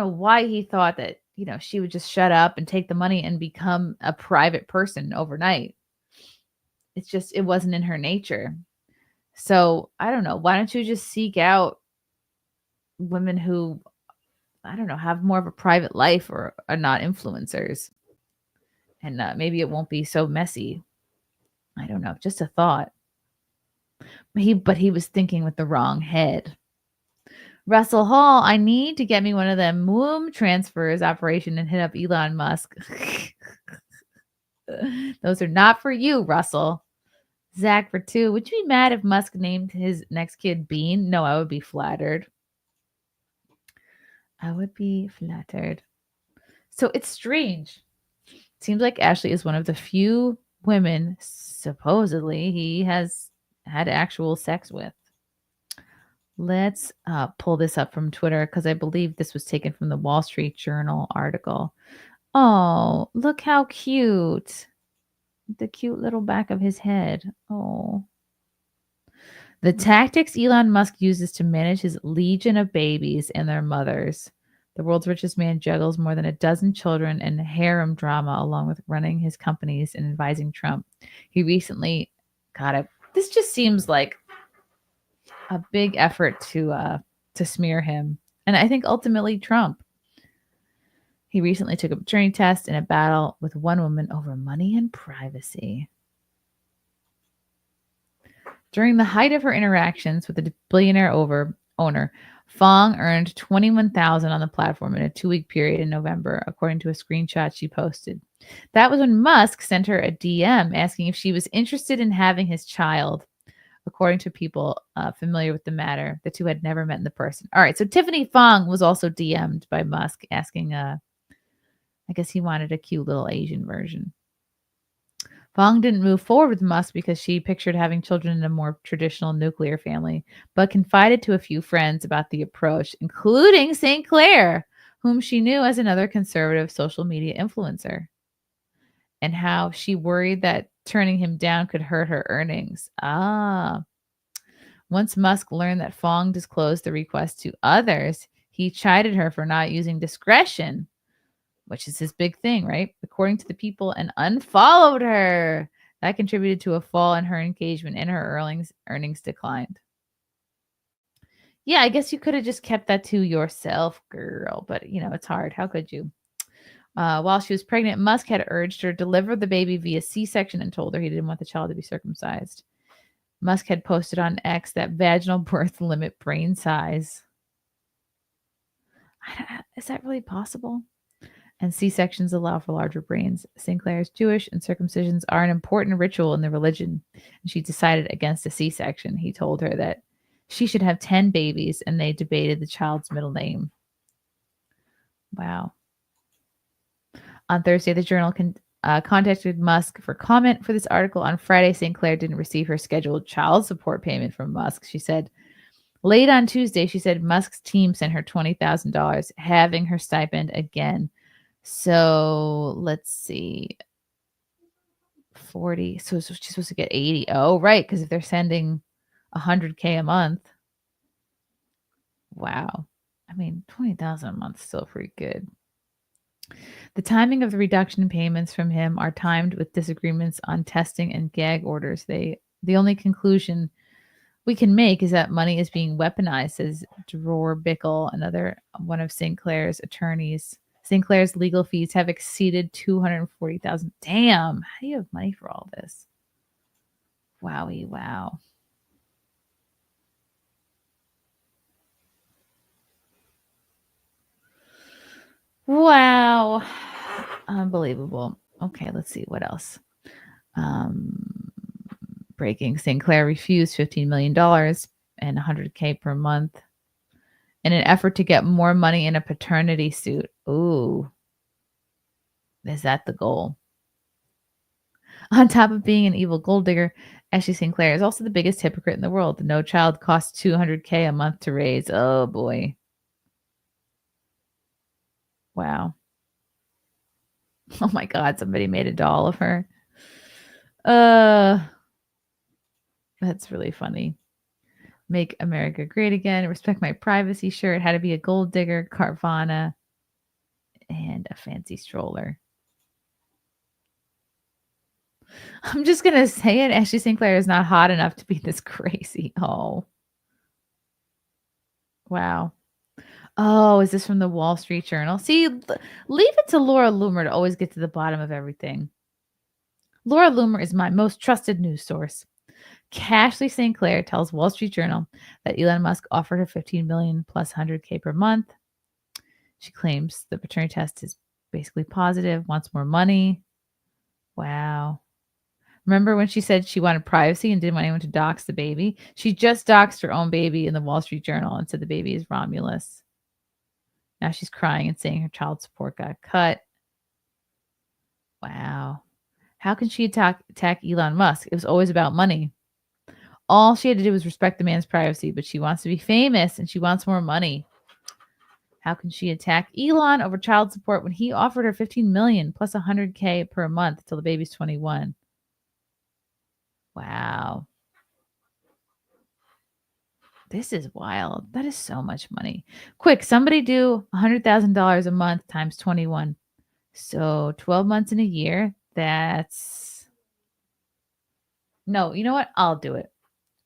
why he thought that, she would just shut up and take the money and become a private person overnight. It wasn't in her nature. So I don't know. Why don't you just seek out women who, I don't know, have more of a private life or are not influencers? And maybe it won't be so messy. I don't know. Just a thought. But he was thinking with the wrong head. Russell Hall, I need to get me one of them womb transfers operation and hit up Elon Musk. Those are not for you, Russell. Zach for 2. Would you be mad if Musk named his next kid Bean? No, I would be flattered. I would be flattered. So it's strange. Seems like Ashley is one of the few women, supposedly, he has had actual sex with. Let's pull this up from Twitter because I believe this was taken from the Wall Street Journal article. Oh, look how cute. The cute little back of his head. Oh. The tactics Elon Musk uses to manage his legion of babies and their mothers. The world's richest man juggles more than a dozen children and harem drama along with running his companies and advising Trump. He recently got it. This just seems like a big effort to smear him. And I think ultimately Trump. He recently took a paternity test in a battle with one woman over money and privacy. During the height of her interactions with the billionaire owner, Fong earned $21,000 on the platform in a 2-week period in November, according to a screenshot she posted. That was when Musk sent her a DM asking if she was interested in having his child. According to people familiar with the matter, the two had never met in the person. All right, so Tiffany Fong was also DM'd by Musk asking, I guess he wanted a cute little Asian version. Fong didn't move forward with Musk because she pictured having children in a more traditional nuclear family, but confided to a few friends about the approach, including St. Clair, whom she knew as another conservative social media influencer, and how she worried that turning him down could hurt her earnings. Once Musk learned that Fong disclosed the request to others, he chided her for not using discretion, which is his big thing, right? According to the people, and unfollowed her. That contributed to a fall in her engagement, and her earnings declined. Yeah, I guess you could have just kept that to yourself, girl. But, it's hard. How could you? While she was pregnant, Musk had urged her to deliver the baby via C-section and told her he didn't want the child to be circumcised. Musk had posted on X that vaginal birth limit brain size. Is that really possible? And C-sections allow for larger brains. St. Clair is Jewish, and circumcisions are an important ritual in the religion. And she decided against a C-section. He told her that she should have 10 babies, and they debated the child's middle name. Wow. On Thursday, the Journal contacted Musk for comment for this article. On Friday, St. Clair didn't receive her scheduled child support payment from Musk. She said, late on Tuesday, she said Musk's team sent her $20,000, having her stipend again. So let's see. 40. So she's supposed to get 80. Oh, right. Because if they're sending $100K a month. Wow. I mean, $20,000 a month is still pretty good. The timing of the reduction in payments from him are timed with disagreements on testing and gag orders. The only conclusion we can make is that money is being weaponized, says Dror Bickle, another one of St. Clair's attorneys. St. Clair's legal fees have exceeded $240,000. Damn, how do you have money for all this? Wowie, wow. Wow. Unbelievable. Okay, let's see what else. Breaking. St. Clair refused $15 million and $100K per month in an effort to get more money in a paternity suit. Ooh. Is that the goal? On top of being an evil gold digger, Ashley St. Clair is also the biggest hypocrite in the world. No child costs $200K a month to raise. Oh, boy. Wow. Oh, my God. Somebody made a doll of her. That's really funny. Make America Great Again. Respect my privacy shirt. How to be a gold digger. Carvana. And a fancy stroller. I'm just going to say it. Ashley St. Clair is not hot enough to be this crazy. Oh. Wow. Oh, is this from the Wall Street Journal? See, leave it to Laura Loomer to always get to the bottom of everything. Laura Loomer is my most trusted news source. Ashley St. Clair tells Wall Street Journal that Elon Musk offered her $15 million plus $100K per month. She claims the paternity test is basically positive, wants more money. Wow. Remember when she said she wanted privacy and didn't want anyone to dox the baby? She just doxed her own baby in the Wall Street Journal and said the baby is Romulus. Now she's crying and saying her child support got cut. Wow. How can she attack Elon Musk? It was always about money. All she had to do was respect the man's privacy, but she wants to be famous and she wants more money. How can she attack Elon over child support when he offered her $15 million plus $100K per month till the baby's 21? Wow. This is wild. That is so much money. Quick, somebody do $100,000 a month times 21. So 12 months in a year. That's... No, you know what? I'll do it.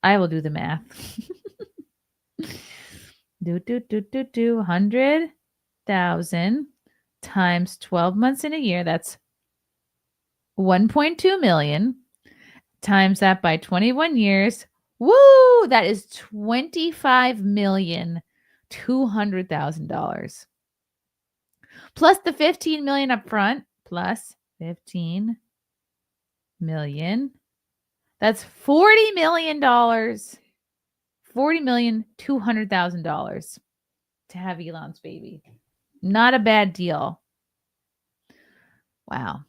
I will do the math. 100,000 times 12 months in a year. That's 1.2 million. Times that by 21 years. Woo! That is $25,200,000. Plus the 15 million up front. Plus 15 million. That's $40 million. $40,200,000 to have Elon's baby. Not a bad deal. Wow.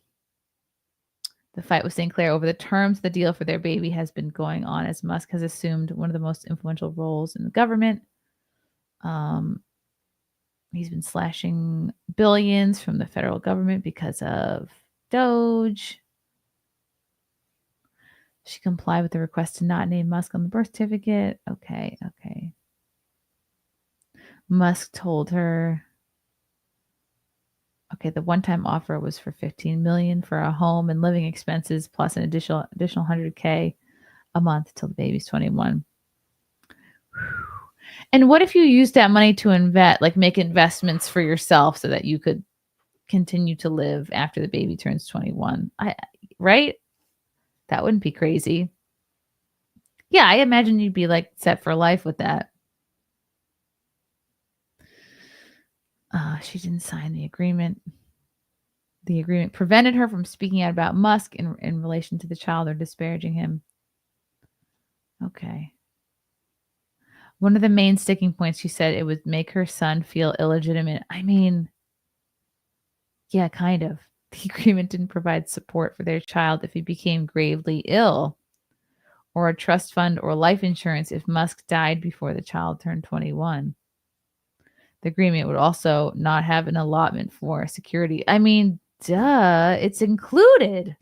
The fight with St. Clair over the terms of the deal for their baby has been going on as Musk has assumed one of the most influential roles in the government. He's been slashing billions from the federal government because of Doge. She complied with the request to not name Musk on the birth certificate. Okay. Musk told her, okay, the one-time offer was for $15 million for a home and living expenses plus an additional $100K a month till the baby's 21. And what if you use that money to invest, like make investments for yourself so that you could continue to live after the baby turns 21? Right? That wouldn't be crazy. Yeah, I imagine you'd be like set for life with that. She didn't sign the agreement. The agreement prevented her from speaking out about Musk in relation to the child or disparaging him. Okay. One of the main sticking points, she said, it would make her son feel illegitimate. I mean, yeah, kind of. The agreement didn't provide support for their child if he became gravely ill, or a trust fund or life insurance if Musk died before the child turned 21. The agreement would also not have an allotment for security. I mean, duh, it's included.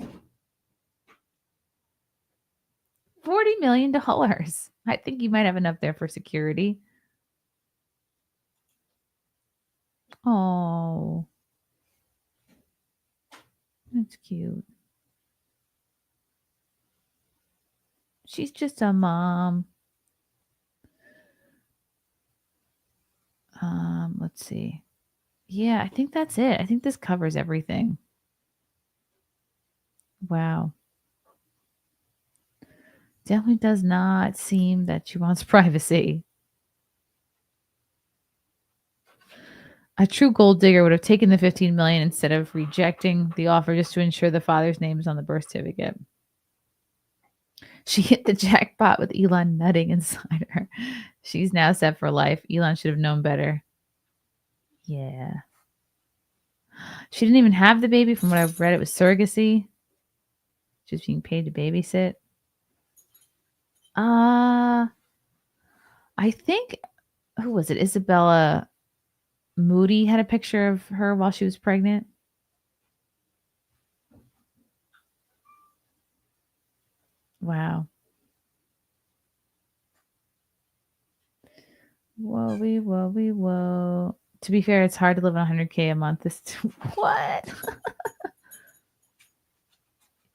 $40 million. I think you might have enough there for security. Oh, that's cute. She's just a mom. Let's see. Yeah, I think that's it. I think this covers everything. Wow. Definitely does not seem that she wants privacy. A true gold digger would have taken the $15 million instead of rejecting the offer just to ensure the father's name is on the birth certificate. She hit the jackpot with Elon nutting inside her. She's now set for life. Elon should have known better. Yeah. She didn't even have the baby. From what I've read, it was surrogacy. She was being paid to babysit. I think, who was it? Isabella Moody had a picture of her while she was pregnant. Wow. Whoa. To be fair, it's hard to live on $100K a month. What?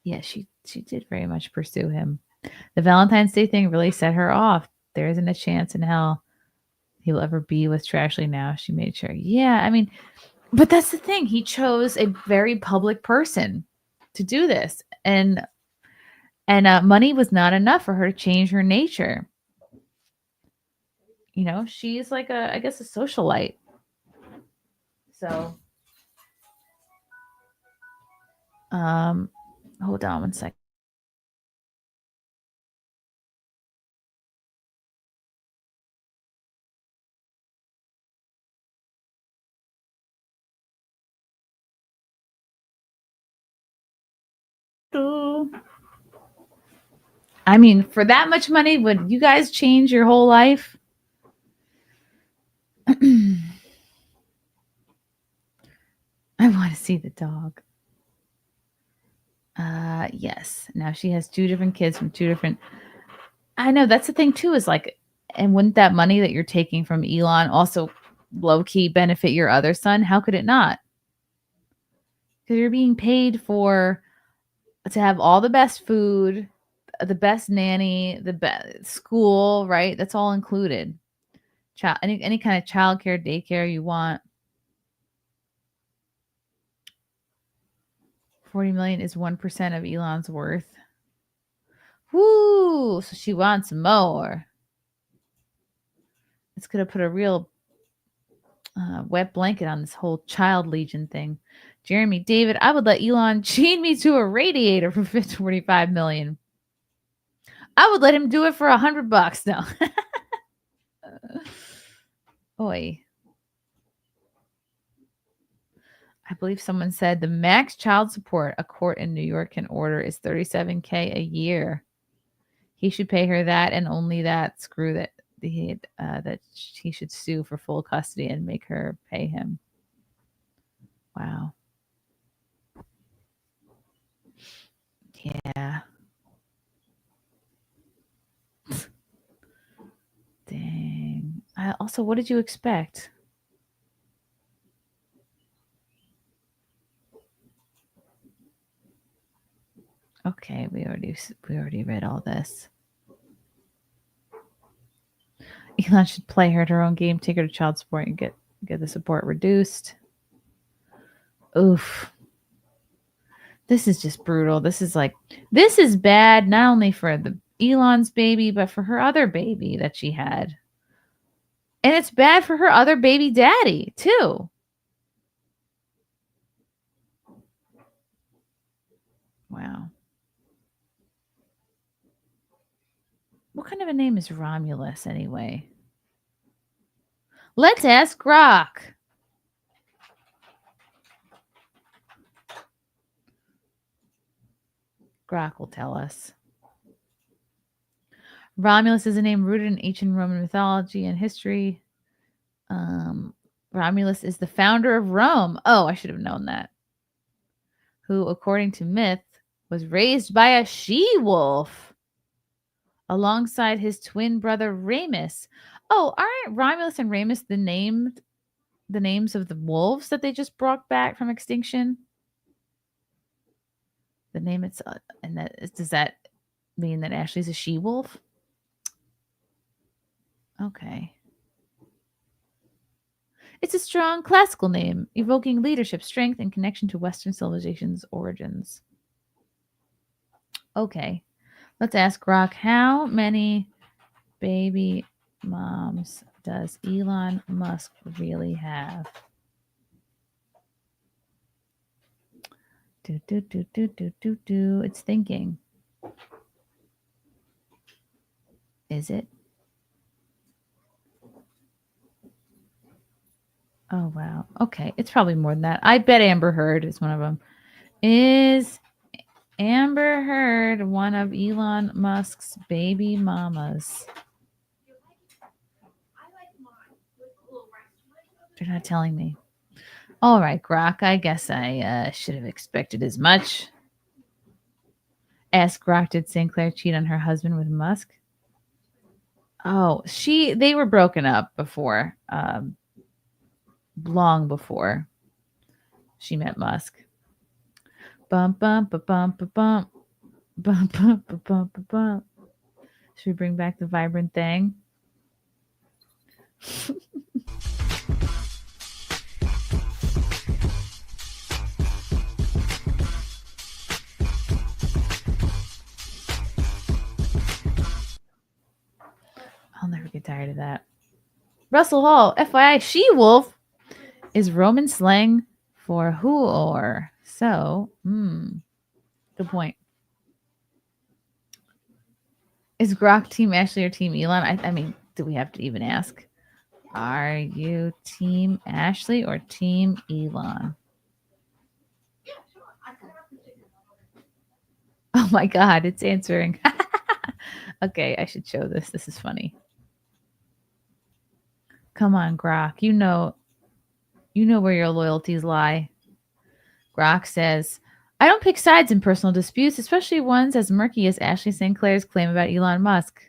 Yeah, she did very much pursue him. The Valentine's Day thing really set her off. There isn't a chance in hell he'll ever be with Trashley now. She made sure. Yeah, I mean, but that's the thing. He chose a very public person to do this. And money was not enough for her to change her nature. You know, she's like I guess a socialite. So, hold on one second. I mean, for that much money, would you guys change your whole life? I want to see the dog. Yes. Now she has 2 different kids from 2 different. I know that's the thing too, is like, and wouldn't that money that you're taking from Elon also low key benefit your other son? How could it not? Because you're being paid to have all the best food, the best nanny, the best school, right? That's all included. Any kind of childcare, daycare you want. 40 million is 1% of Elon's worth. Woo! So she wants more. It's gonna put a real wet blanket on this whole child legion thing. Jeremy David, I would let Elon chain me to a radiator for 45 million. I would let him do it for $100. No. Oi. I believe someone said the max child support a court in New York can order is $37K a year. He should pay her that and only that. Screw that. That he should sue for full custody and make her pay him. Wow. Yeah. Dang. Also, what did you expect? Okay, we already read all this. Elon should play her at her own game, take her to child support, and get the support reduced. Oof. This is just brutal. This is bad not only for the Elon's baby, but for her other baby that she had. And it's bad for her other baby daddy, too. Wow. What kind of a name is Romulus, anyway? Let's ask Grok. Grok will tell us. Romulus is a name rooted in ancient Roman mythology and history. Romulus is the founder of Rome. Oh, I should have known that. Who, according to myth, was raised by a she-wolf alongside his twin brother Remus. Oh, aren't Romulus and Remus the names of the wolves that they just brought back from extinction? The name it's and does that mean that Ashley's a she-wolf? Okay. It's a strong classical name, evoking leadership, strength, and connection to Western civilization's origins. Okay. Let's ask Grok, how many baby moms does Elon Musk really have? It's thinking. Is it? Oh, wow. Okay. It's probably more than that. I bet Amber Heard is one of them. Is Amber Heard one of Elon Musk's baby mamas? They're not telling me. All right, Grok. I guess I should have expected as much. Ask Grok, did St. Clair cheat on her husband with Musk? Oh, they were broken up before. Long before she met Musk. Bump, bump, bump, bump, bump, bump, bump, bump, bump. Should we bring back the vibrant thing? I'll never get tired of that. Russell Hall, FYI, she-wolf is Roman slang for whore. So, good point. Is Grok team Ashley or team Elon? I mean, do we have to even ask? Are you team Ashley or team Elon? Oh my God, it's answering. Okay, I should show this. This is funny. Come on, Grok. You know where your loyalties lie. Grok says, I don't pick sides in personal disputes, especially ones as murky as Ashley St. Clair's claim about Elon Musk.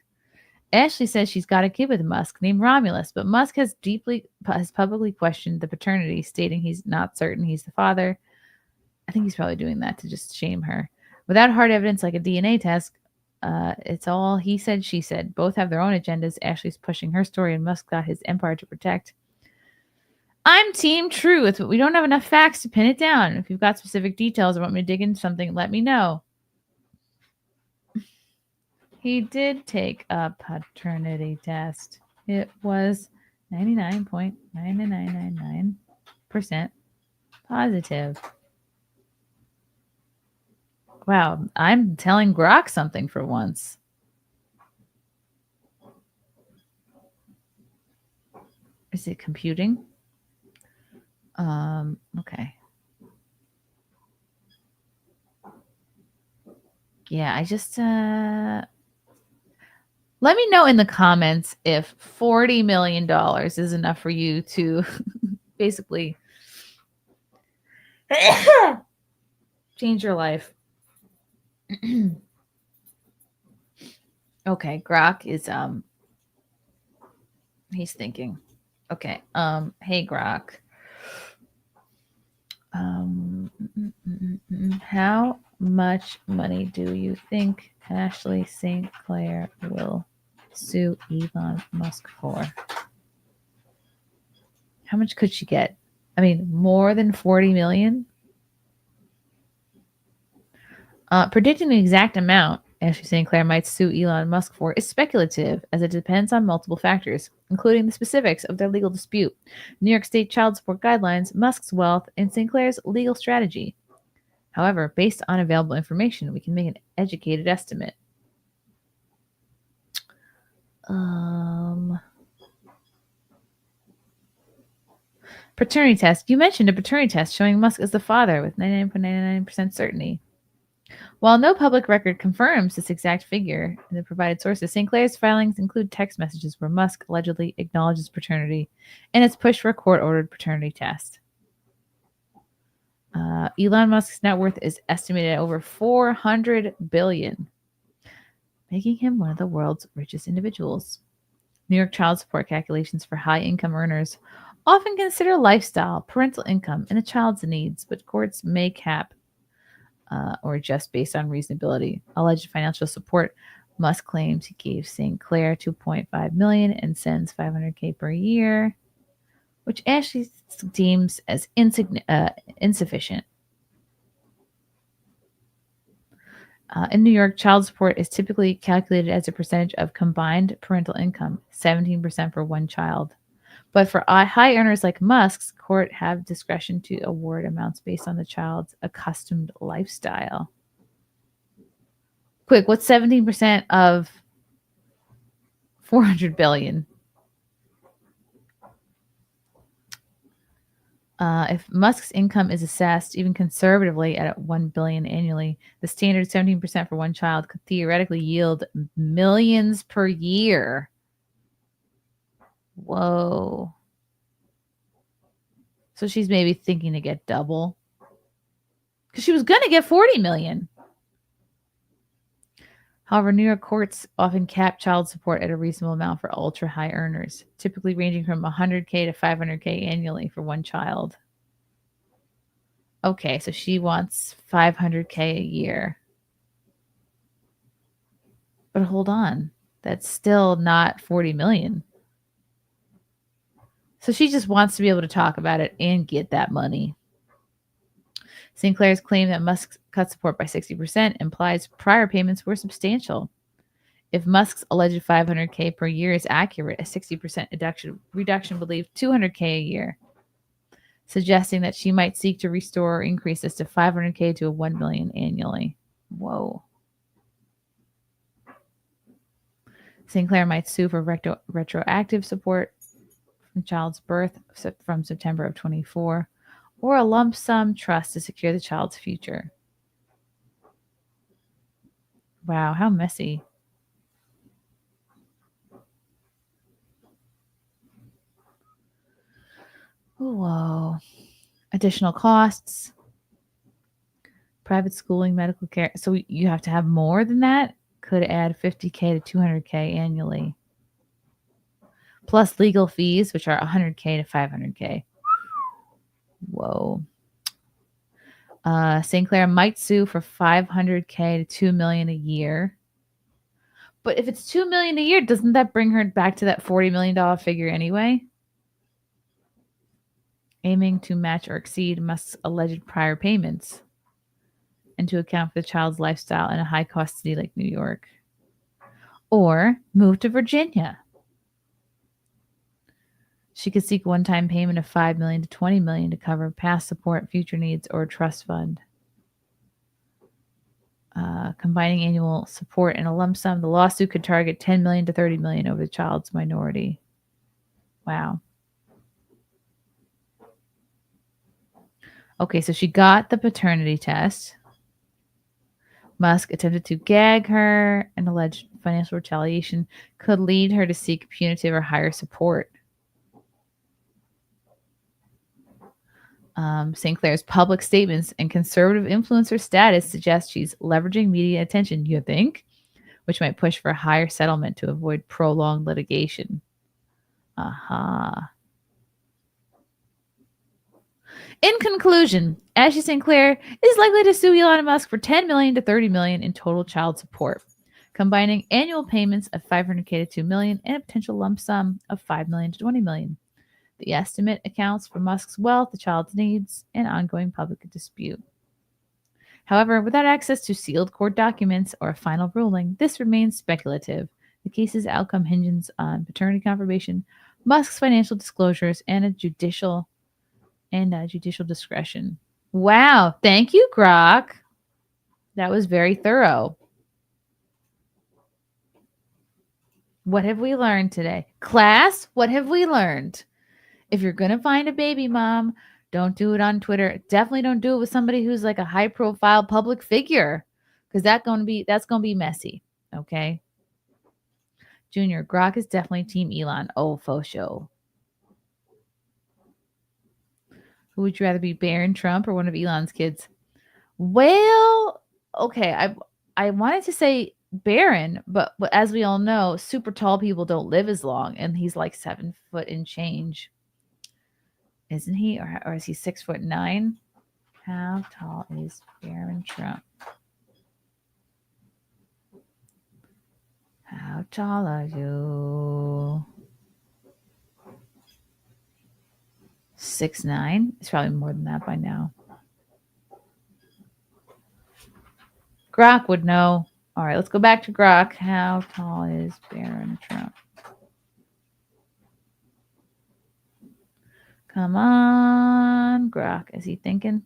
Ashley says she's got a kid with Musk named Romulus, but Musk has publicly questioned the paternity, stating he's not certain he's the father. I think he's probably doing that to just shame her. Without hard evidence like a DNA test, it's all he said, she said. Both have their own agendas. Ashley's pushing her story, and Musk got his empire to protect. I'm Team Truth, but we don't have enough facts to pin it down. If you've got specific details or want me to dig into something, let me know. He did take a paternity test. It was 99.9999% positive. Wow, I'm telling Grok something for once. Is it computing? Okay. Yeah, I just let me know in the comments if $40 million is enough for you to basically change your life. Okay, Grok is he's thinking. Okay. Hey Grok. How much money do you think Ashley St. Clair will sue Elon Musk for? How much could she get? I mean, more than 40 million? Predicting the exact amount Ashley St. Clair might sue Elon Musk for is speculative, as it depends on multiple factors, including the specifics of their legal dispute, New York State child support guidelines, Musk's wealth, and St. Clair's legal strategy. However, based on available information, we can make an educated estimate. Paternity test. You mentioned a paternity test showing Musk as the father with 99.99% certainty. While no public record confirms this exact figure in the provided sources, St. Clair's filings include text messages where Musk allegedly acknowledges paternity and its push for a court-ordered paternity test. Elon Musk's net worth is estimated at over $400 billion, making him one of the world's richest individuals. New York child support calculations for high-income earners often consider lifestyle, parental income, and a child's needs, but courts may cap or just based on reasonability. Alleged financial support. Musk claims he gave St. Clair $2.5 million and sends $500K per year, which Ashley deems as insufficient. In New York, child support is typically calculated as a percentage of combined parental income, 17% for one child. But for high earners like Musk's, court have discretion to award amounts based on the child's accustomed lifestyle. Quick, what's 17% of $400 billion? If Musk's income is assessed even conservatively at $1 billion annually, the standard 17% for one child could theoretically yield millions per year. Whoa. So she's maybe thinking to get double. Because she was going to get 40 million. However, New York courts often cap child support at a reasonable amount for ultra high earners, typically ranging from $100K to $500K annually for one child. Okay, so she wants $500K a year. But hold on, that's still not 40 million. So she just wants to be able to talk about it and get that money. St. Clair's claim that Musk cut support by 60% implies prior payments were substantial. If Musk's alleged $500K per year is accurate, a 60% reduction would leave $200K a year, suggesting that she might seek to restore or increase this to $500K to $1 million annually. Whoa. St. Clair might sue for retroactive support from child's birth from September of 24, or a lump sum trust to secure the child's future. Wow, how messy. Whoa. Additional costs, private schooling, medical care. So you have to have more than that. Could add $50K to $200K annually. Plus legal fees, which are $100K to $500K. Whoa. St. Clair might sue for $500K to $2 million a year. But if it's $2 million a year, doesn't that bring her back to that $40 million figure anyway? Aiming to match or exceed Musk's alleged prior payments and to account for the child's lifestyle in a high-cost city like New York. Or move to Virginia. She could seek one-time payment of $5 million to $20 million to cover past support, future needs, or a trust fund. Combining annual support and a lump sum, the lawsuit could target $10 million to $30 million over the child's minority. Wow. Okay, so she got the paternity test. Musk attempted to gag her, and alleged financial retaliation could lead her to seek punitive or higher support. St. Clair's public statements and conservative influencer status suggest she's leveraging media attention, you think, which might push for a higher settlement to avoid prolonged litigation. Aha. In conclusion, Ashley St. Clair is likely to sue Elon Musk for $10 million to $30 million in total child support, combining annual payments of $500K to $2 million and a potential lump sum of $5 million to $20 million. The estimate accounts for Musk's wealth, the child's needs, and ongoing public dispute. However, without access to sealed court documents or a final ruling, this remains speculative. The case's outcome hinges on paternity confirmation, Musk's financial disclosures, and judicial discretion. Wow. Thank you, Grok. That was very thorough. What have we learned today? Class, what have we learned? If you're going to find a baby mom, don't do it on Twitter. Definitely don't do it with somebody who's like a high profile public figure, because that's going to be messy. Okay. Junior, Grok is definitely Team Elon. Oh, faux show. Who would you rather be, Barron Trump or one of Elon's kids? Well, okay. I wanted to say Barron, but as we all know, super tall people don't live as long, and he's like 7 foot and change. Isn't he? Or is he 6'9"? How tall is Barron Trump? How tall are you? 6'9". It's probably more than that by now. Grok would know. All right, let's go back to Grok. How tall is Barron Trump? Come on, Grok. Is he thinking?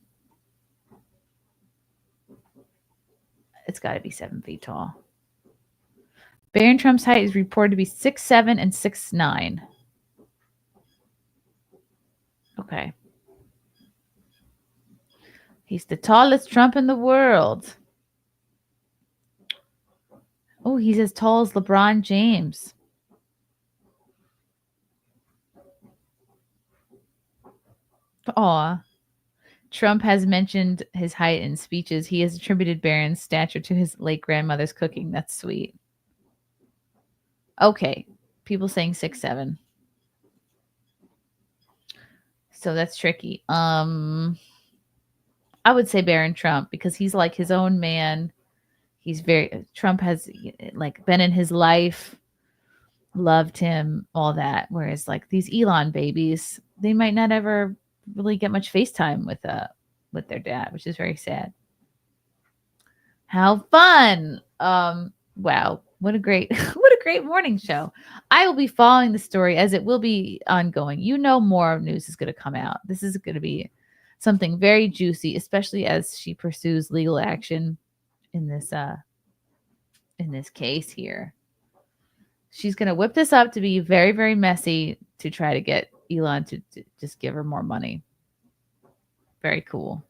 It's got to be 7 feet tall. Barron Trump's height is reported to be 6'7" and 6'9". Okay. He's the tallest Trump in the world. Oh, he's as tall as LeBron James. Aw. Trump has mentioned his height in speeches. He has attributed Barron's stature to his late grandmother's cooking. That's sweet. Okay. People saying 6'7". So that's tricky. I would say Barron Trump, because he's like his own man. Trump has like been in his life, loved him, all that. Whereas like these Elon babies, they might not ever really get much FaceTime with their dad, which is very sad. How fun. Wow. What a great morning show. I will be following the story as it will be ongoing. More news is going to come out. This is going to be something very juicy, especially as she pursues legal action in this case here. She's going to whip this up to be very, very messy to try to get Elon to just give her more money. Very cool.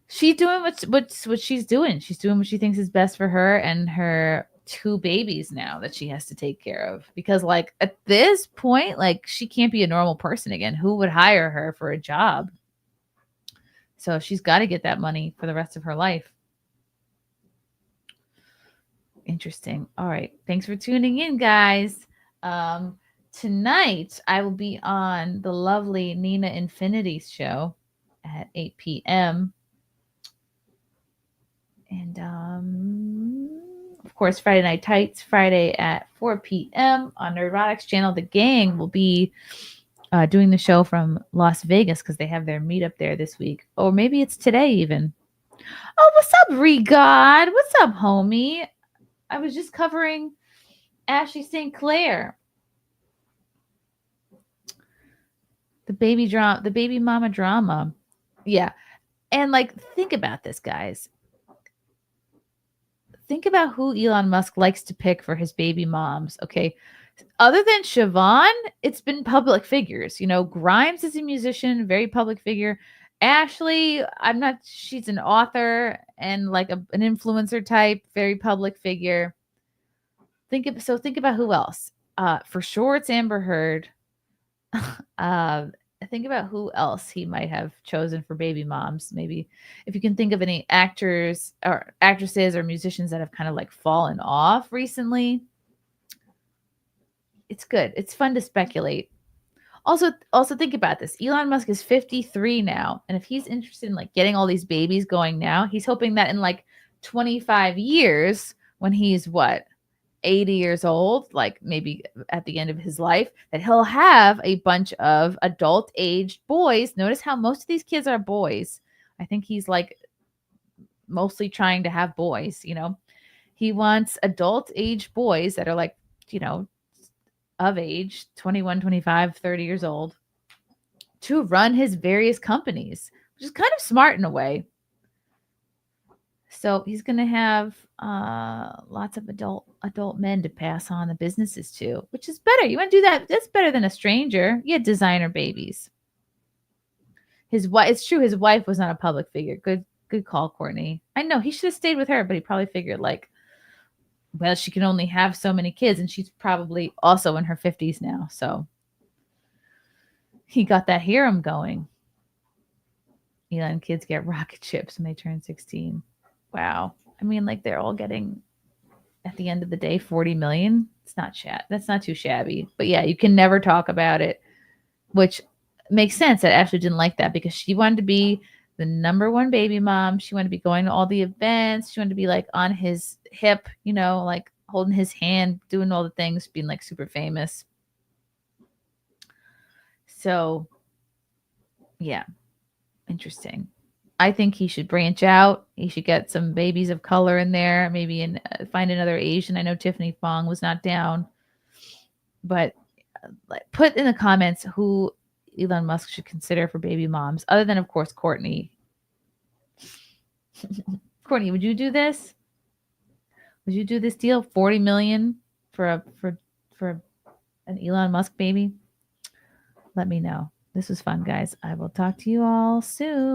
She's doing what she's doing. She's doing what she thinks is best for her and her 2 babies now that she has to take care of, because like at this point, like she can't be a normal person again. Who would hire her for a job? So she's got to get that money for the rest of her life. Interesting. All right. Thanks for tuning in, guys. Tonight I will be on the lovely Nina Infinity's show at 8 p.m. And of course, Friday Night Tights, Friday at 4 p.m. on Neurotics channel. The gang will be doing the show from Las Vegas because they have their meetup there this week. Or maybe it's today even. Oh, what's up, Regod? What's up, homie? I was just covering Ashley St. Clair. The baby mama drama. Yeah. And like, think about this, guys. Think about who Elon Musk likes to pick for his baby moms. Okay. Other than Siobhan, it's been public figures. You know, Grimes is a musician, very public figure. Ashley, she's an author and like an influencer type, very public figure. Think about who else. For sure, it's Amber Heard. Think about who else he might have chosen for baby moms. Maybe if you can think of any actors or actresses or musicians that have kind of like fallen off recently. It's good. It's fun to speculate. Also think about this. Elon Musk is 53 now. And if he's interested in like getting all these babies going now, he's hoping that in like 25 years, when he's 80 years old, like maybe at the end of his life, that he'll have a bunch of adult aged boys. Notice how most of these kids are boys. I think he's like mostly trying to have boys, you know. He wants adult aged boys that are like, you know, of age, 21, 25, 30 years old, to run his various companies, which is kind of smart in a way. So he's going to have lots of adult men to pass on the businesses to, which is better. You want to do that? That's better than a stranger. You had designer babies. His wife. It's true. His wife was not a public figure. Good call, Courtney. I know he should have stayed with her, but he probably figured like, well, she can only have so many kids, and she's probably also in her 50s now. So he got that harem going. Elon kids get rocket ships when they turn 16. Wow. I mean, like they're all getting, at the end of the day, 40 million. It's not that's not too shabby. But yeah, you can never talk about it, which makes sense that Ashley didn't like that because she wanted to be the number one baby mom. She wanted to be going to all the events. She wanted to be like on his hip, you know, like holding his hand, doing all the things, being like super famous. So yeah, interesting. I think he should branch out. He should get some babies of color in there, maybe find another Asian. I know Tiffany Fong was not down, but put in the comments who Elon Musk should consider for baby moms, other than, of course, Courtney. Courtney, would you do this? Would you do this deal? 40 million for an Elon Musk baby? Let me know. This was fun, guys. I will talk to you all soon.